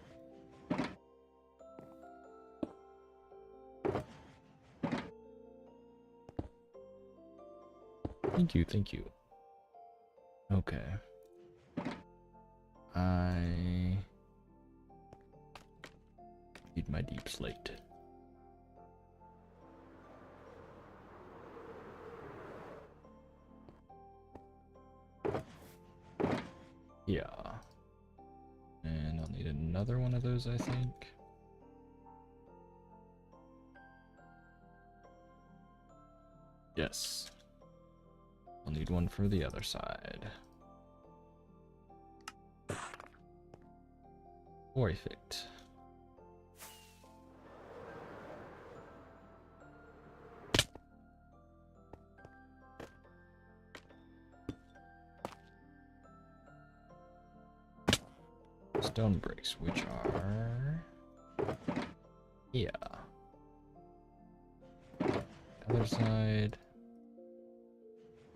A: Thank you. Okay. I need my deep slate. Yeah. And I'll need another one of those, I think. Yes. I'll need one for the other side. Perfect. Stone bricks, which are... yeah. Other side.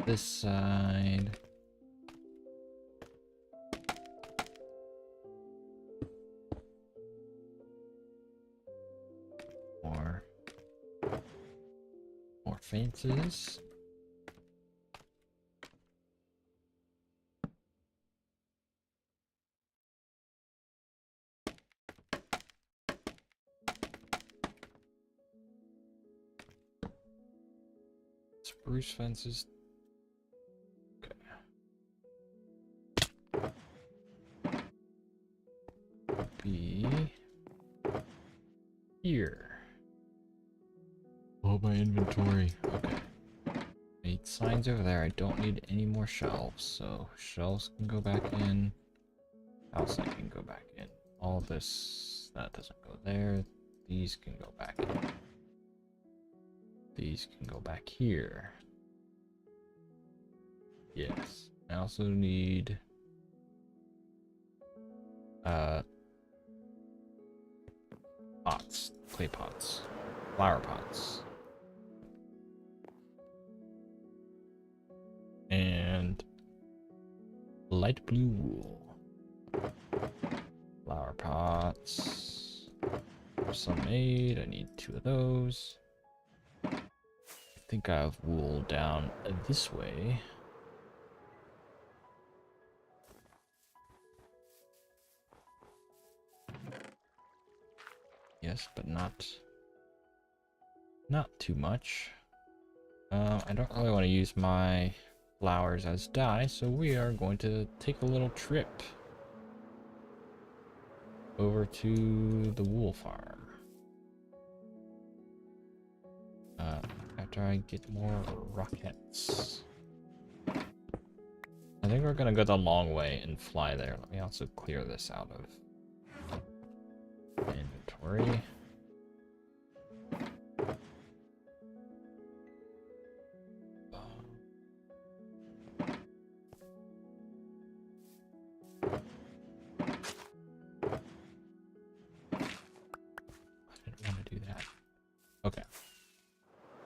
A: This side. fences. Spruce fences. Okay. Be here. Oh, my inventory. Okay. Need signs over there. I don't need any more shelves, so shelves can go back in. Outside can go back in. All this, that doesn't go there. These can go back in. These can go back here. Yes. I also need pots, clay pots, flower pots. And light blue wool. Flower pots. Some made. I need 2 of those. I think I have wool down this way. Yes, but not too much. I don't really want to use my flowers as dye, so we are going to take a little trip over to the wool farm. After I get more rockets. I think we're gonna go the long way and fly there. Let me also clear this out of inventory.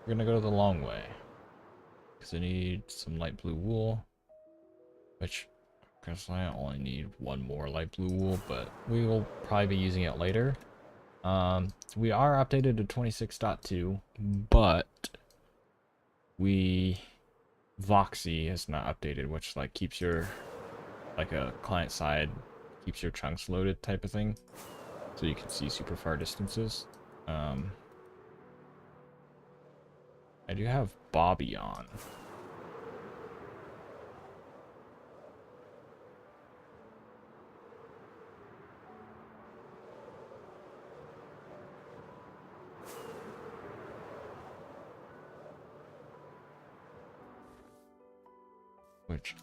A: We're gonna go the long way because I need some light blue wool, which I guess I only need 1 more light blue wool, but we will probably be using it later. We are updated to 26.2, but Voxy is not updated, which like keeps your like a client side keeps your chunks loaded type of thing, so you can see super far distances. I do have Bobby on. Which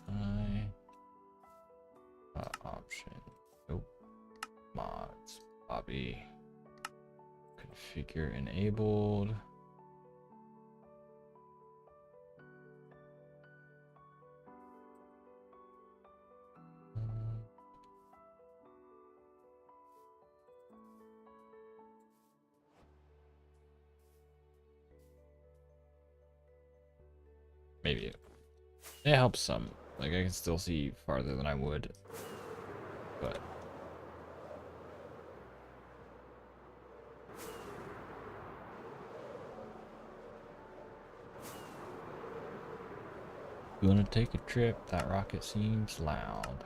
A: option. Nope. Mods. Bobby. Configure enabled. Maybe it helps some. Like I can still see farther than I would, but gonna take a trip. That rocket seems loud.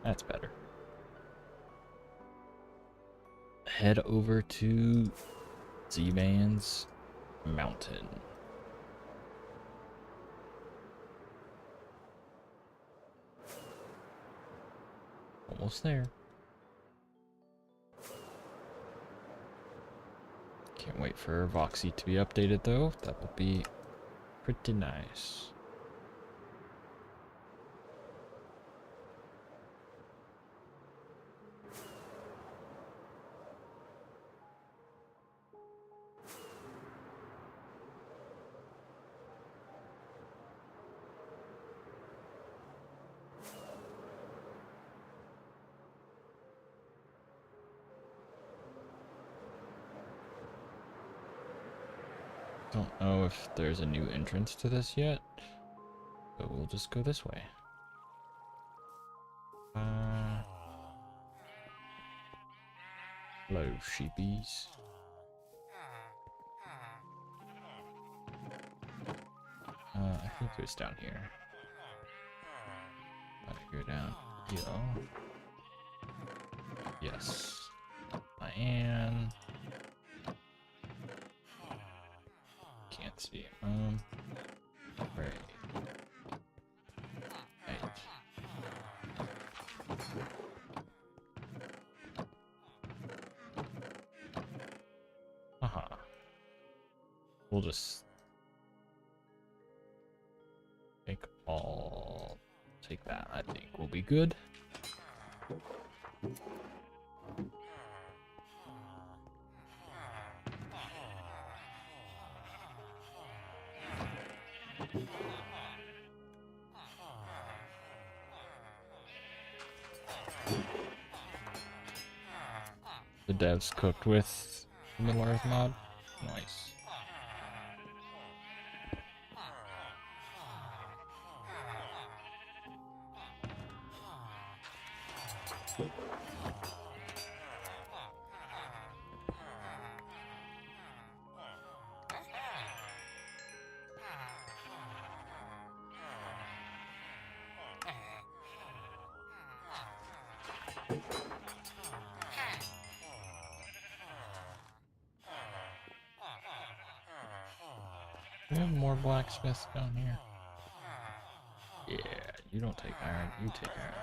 A: That's better. Head over to Z-Man's Mountain. Almost there. Can't wait for Voxy to be updated though. That will be pretty nice. Don't know if there's a new entrance to this yet, but we'll just go this way. Hello, sheepies. I think it was down here. Gotta go down here. Yes, I am. Can't see. Right. We'll just take that. I think we'll be good. The devs cooked with the Middle Earth mod. Nice. Do we have more blacksmiths down here? Yeah, you don't take iron, you take iron.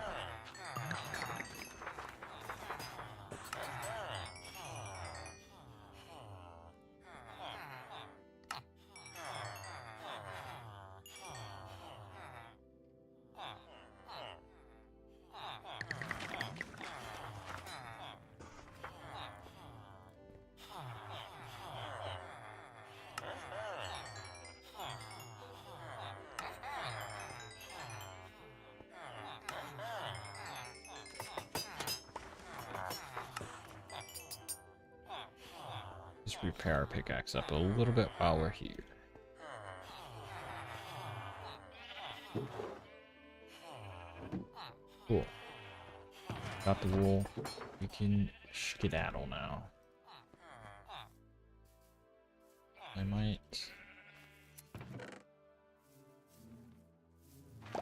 A: Just repair our pickaxe up a little bit while we're here. Cool. Got the wool. We can skedaddle now. I might... a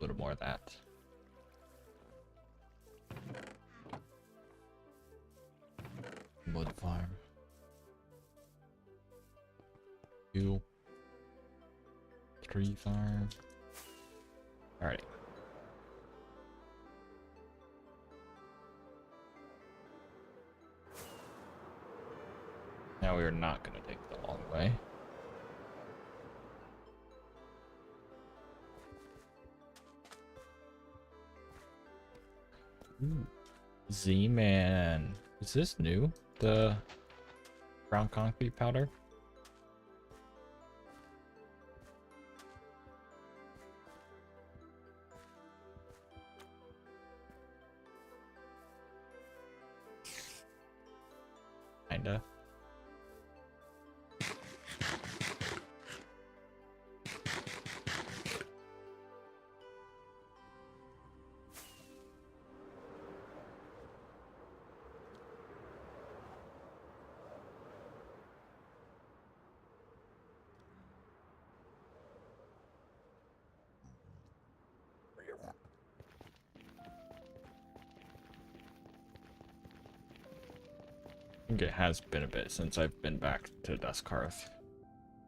A: little more of that. Wood farm. Fuel. Tree farm. Alright. Now we are not going to take the long way. Ooh. Z-Man. Is this new? The brown concrete powder? Kinda. I think it has been a bit since I've been back to Duskhearth.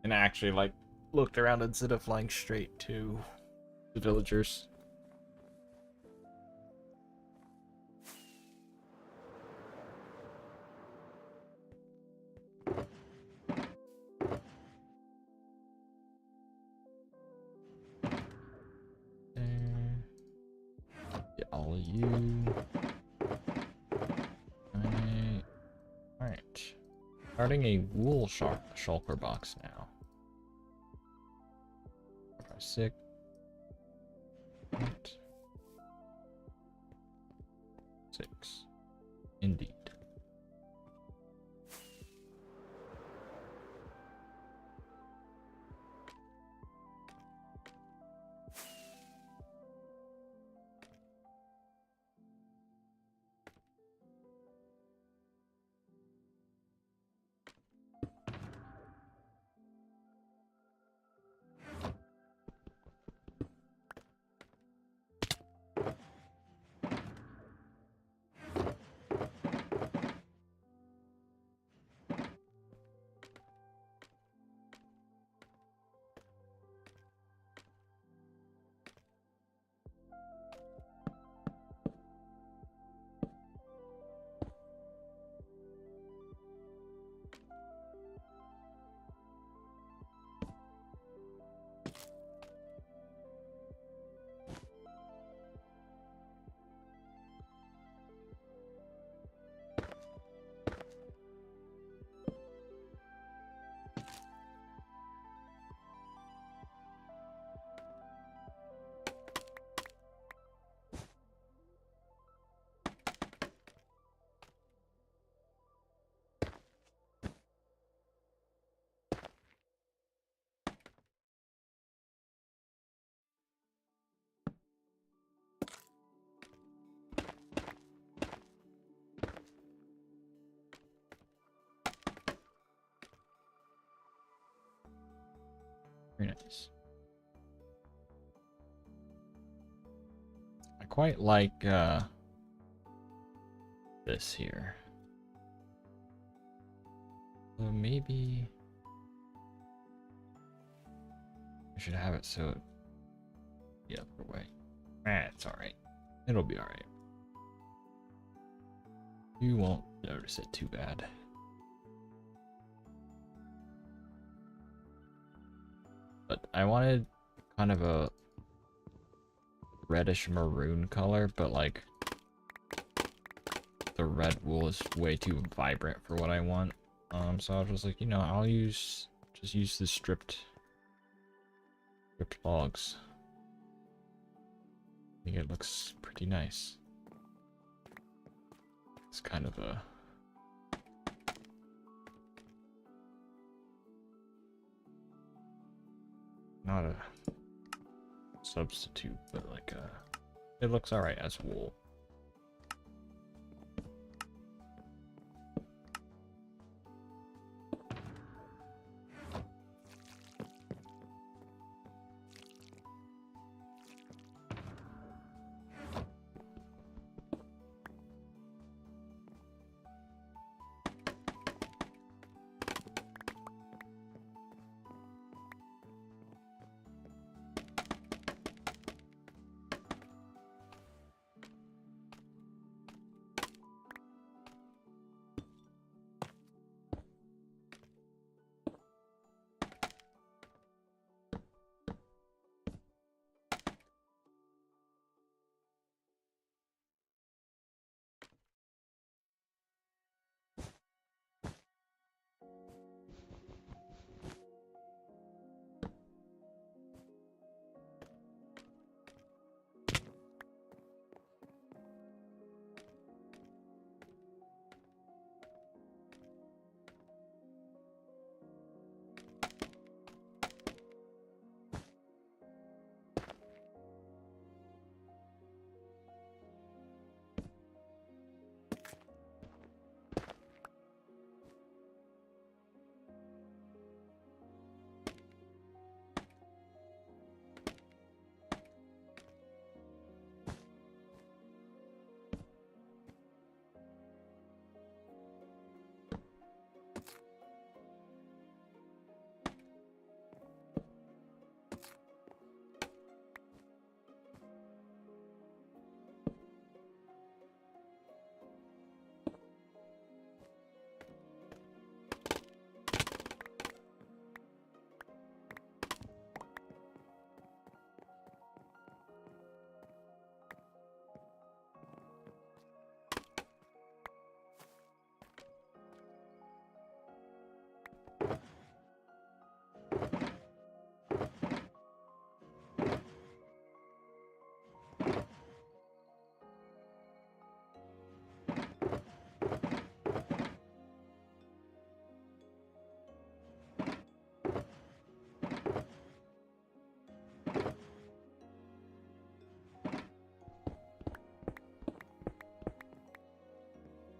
A: And I actually, like, looked around instead of flying straight to the villagers. There. Get all of you. Alright. Starting a wool shulker box now. 6. 6. Indeed. Very nice. I quite like this here. So maybe I should have it so the other way. It's alright. It'll be alright. You won't notice it too bad. But I wanted kind of a reddish maroon color, but like the red wool is way too vibrant for what I want. So I was just like, you know, I'll just use the stripped logs. I think it looks pretty nice. It's kind of a not a substitute, but like it looks alright as wool.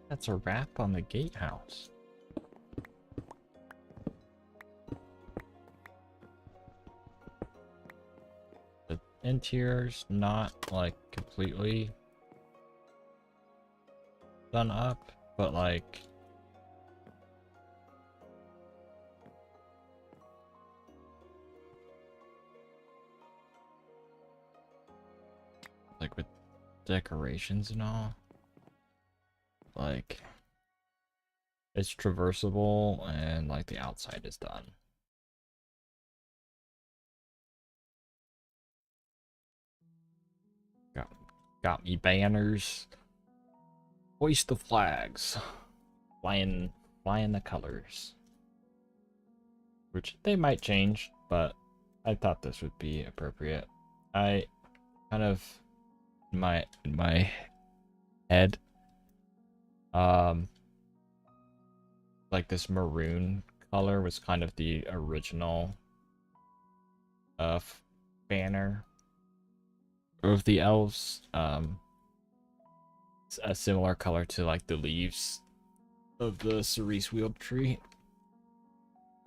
A: That's a wrap on the gatehouse. The interior's not like completely done up, but like with decorations and all. Like, it's traversable and like the outside is done. Got me banners. Hoist the flags. Flying the colors. Which they might change, but I thought this would be appropriate. I kind of in my head like this maroon color was kind of the original banner of the elves. It's a similar color to like the leaves of the cerise wheel tree.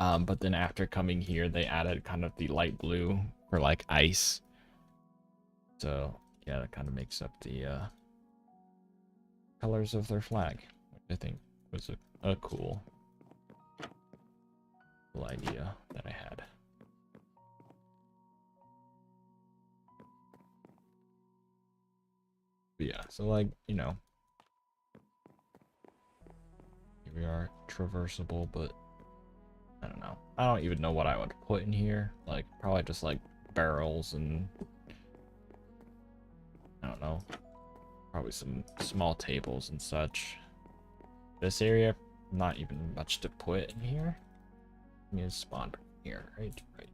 A: But then after coming here, they added kind of the light blue for like ice. So yeah, that kind of makes up the colors of their flag, which I think was a cool idea that I had. But yeah, so like, you know, here we are, traversable, but I don't know. I don't even know what I would put in here. Like, probably just like barrels and I don't know. Probably some small tables and such. This area, not even much to put in here. I mean, it's spawned here, right? Right.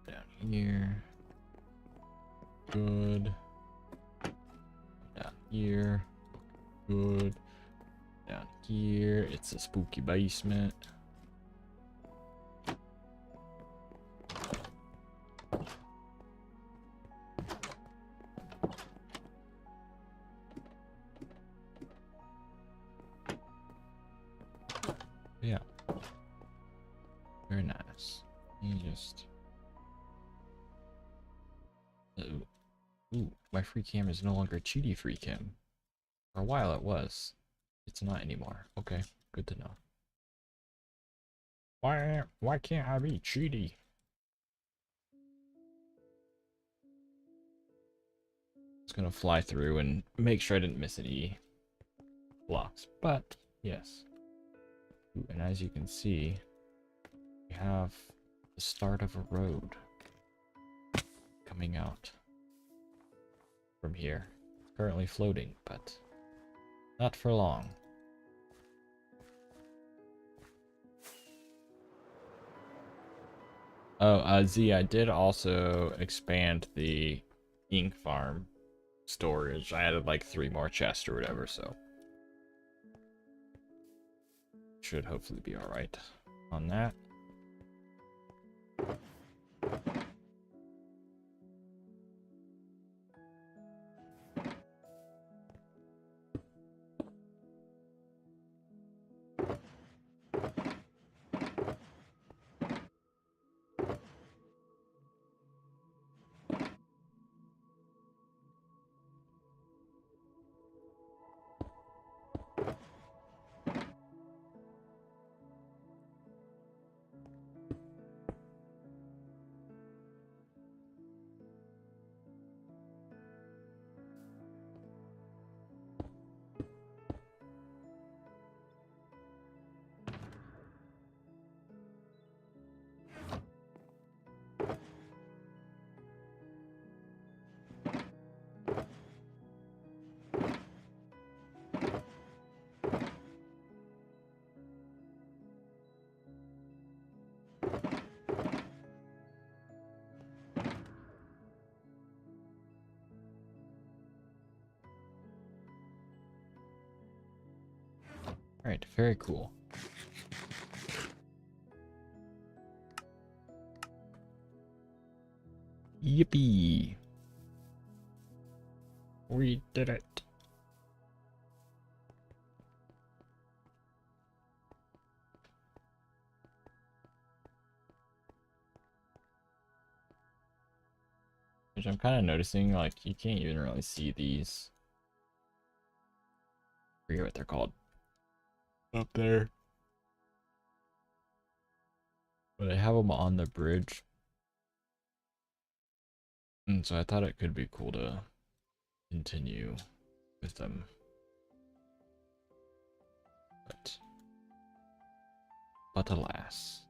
A: Down here. Good. Down here. Good. Down here, it's a spooky basement. Yeah. Very nice. You just... Ooh, my free cam is no longer a cheaty free cam. For a while it was. It's not anymore. Okay, good to know. Why can't I be cheaty? It's gonna fly through and make sure I didn't miss any blocks. But yes. Ooh, and as you can see, we have the start of a road coming out from here. It's currently floating, but not for long. Oh, Z, I did also expand the ink farm storage. I added like 3 more chests or whatever, so should hopefully be alright on that. Alright, very cool. Yippee! We did it! Which I'm kind of noticing, like, you can't even really see these. I forget what they're called. Up there. But I have them on the bridge. And so I thought it could be cool to continue with them. But alas.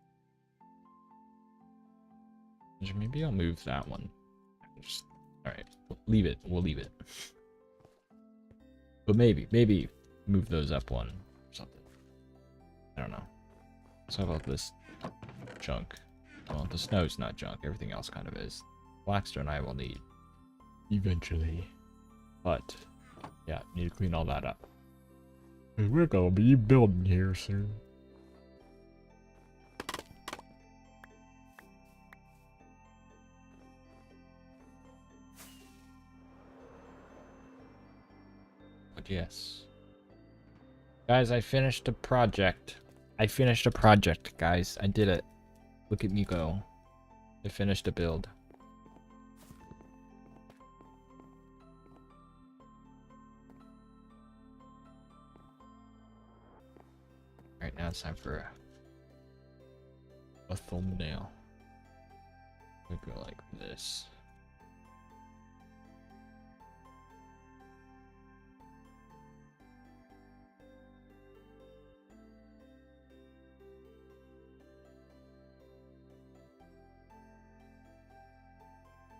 A: Maybe I'll move that one. Just, alright, leave it. We'll leave it. But maybe move those up one or something. I don't know. So how about this junk? Well, the snow's not junk. Everything else kind of is. Blackstone I will need eventually. But yeah, need to clean all that up. We're gonna be building here soon. But yes. Guys, I finished a project. I finished a project, guys. I did it. Look at me go. I finished a build. Alright, now it's time for a thumbnail. We go like this.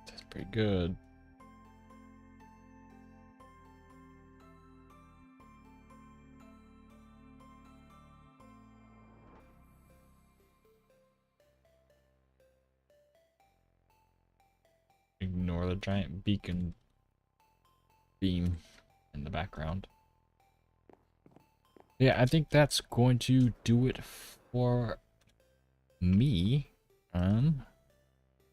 A: That's pretty good. Ignore the giant beacon beam in the background. Yeah, I think that's going to do it for me.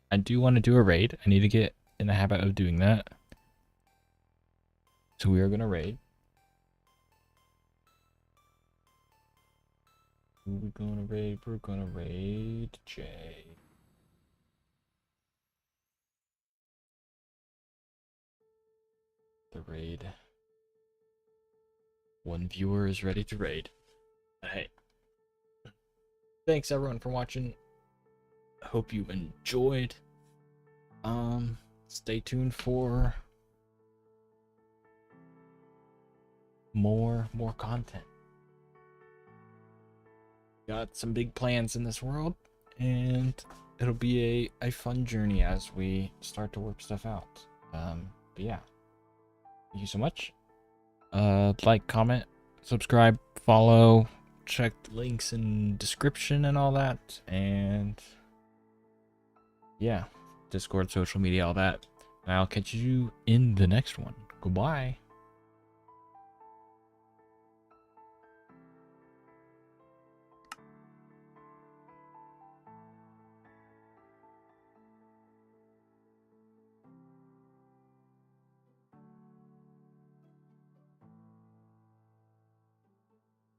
A: I do want to do a raid. I need to get in the habit of doing that. So we are going to raid. Who are we going to raid? We're going to raid Jay. The raid. One viewer is ready to raid. Hey. Thanks everyone for watching. I hope you enjoyed. Stay tuned for more content. Got some big plans in this world, and it'll be a fun journey as we start to work stuff out. But yeah. Thank you so much. Like, comment, subscribe, follow, check the links in description and all that, and yeah, Discord, social media, all that. And I'll catch you in the next one. Goodbye.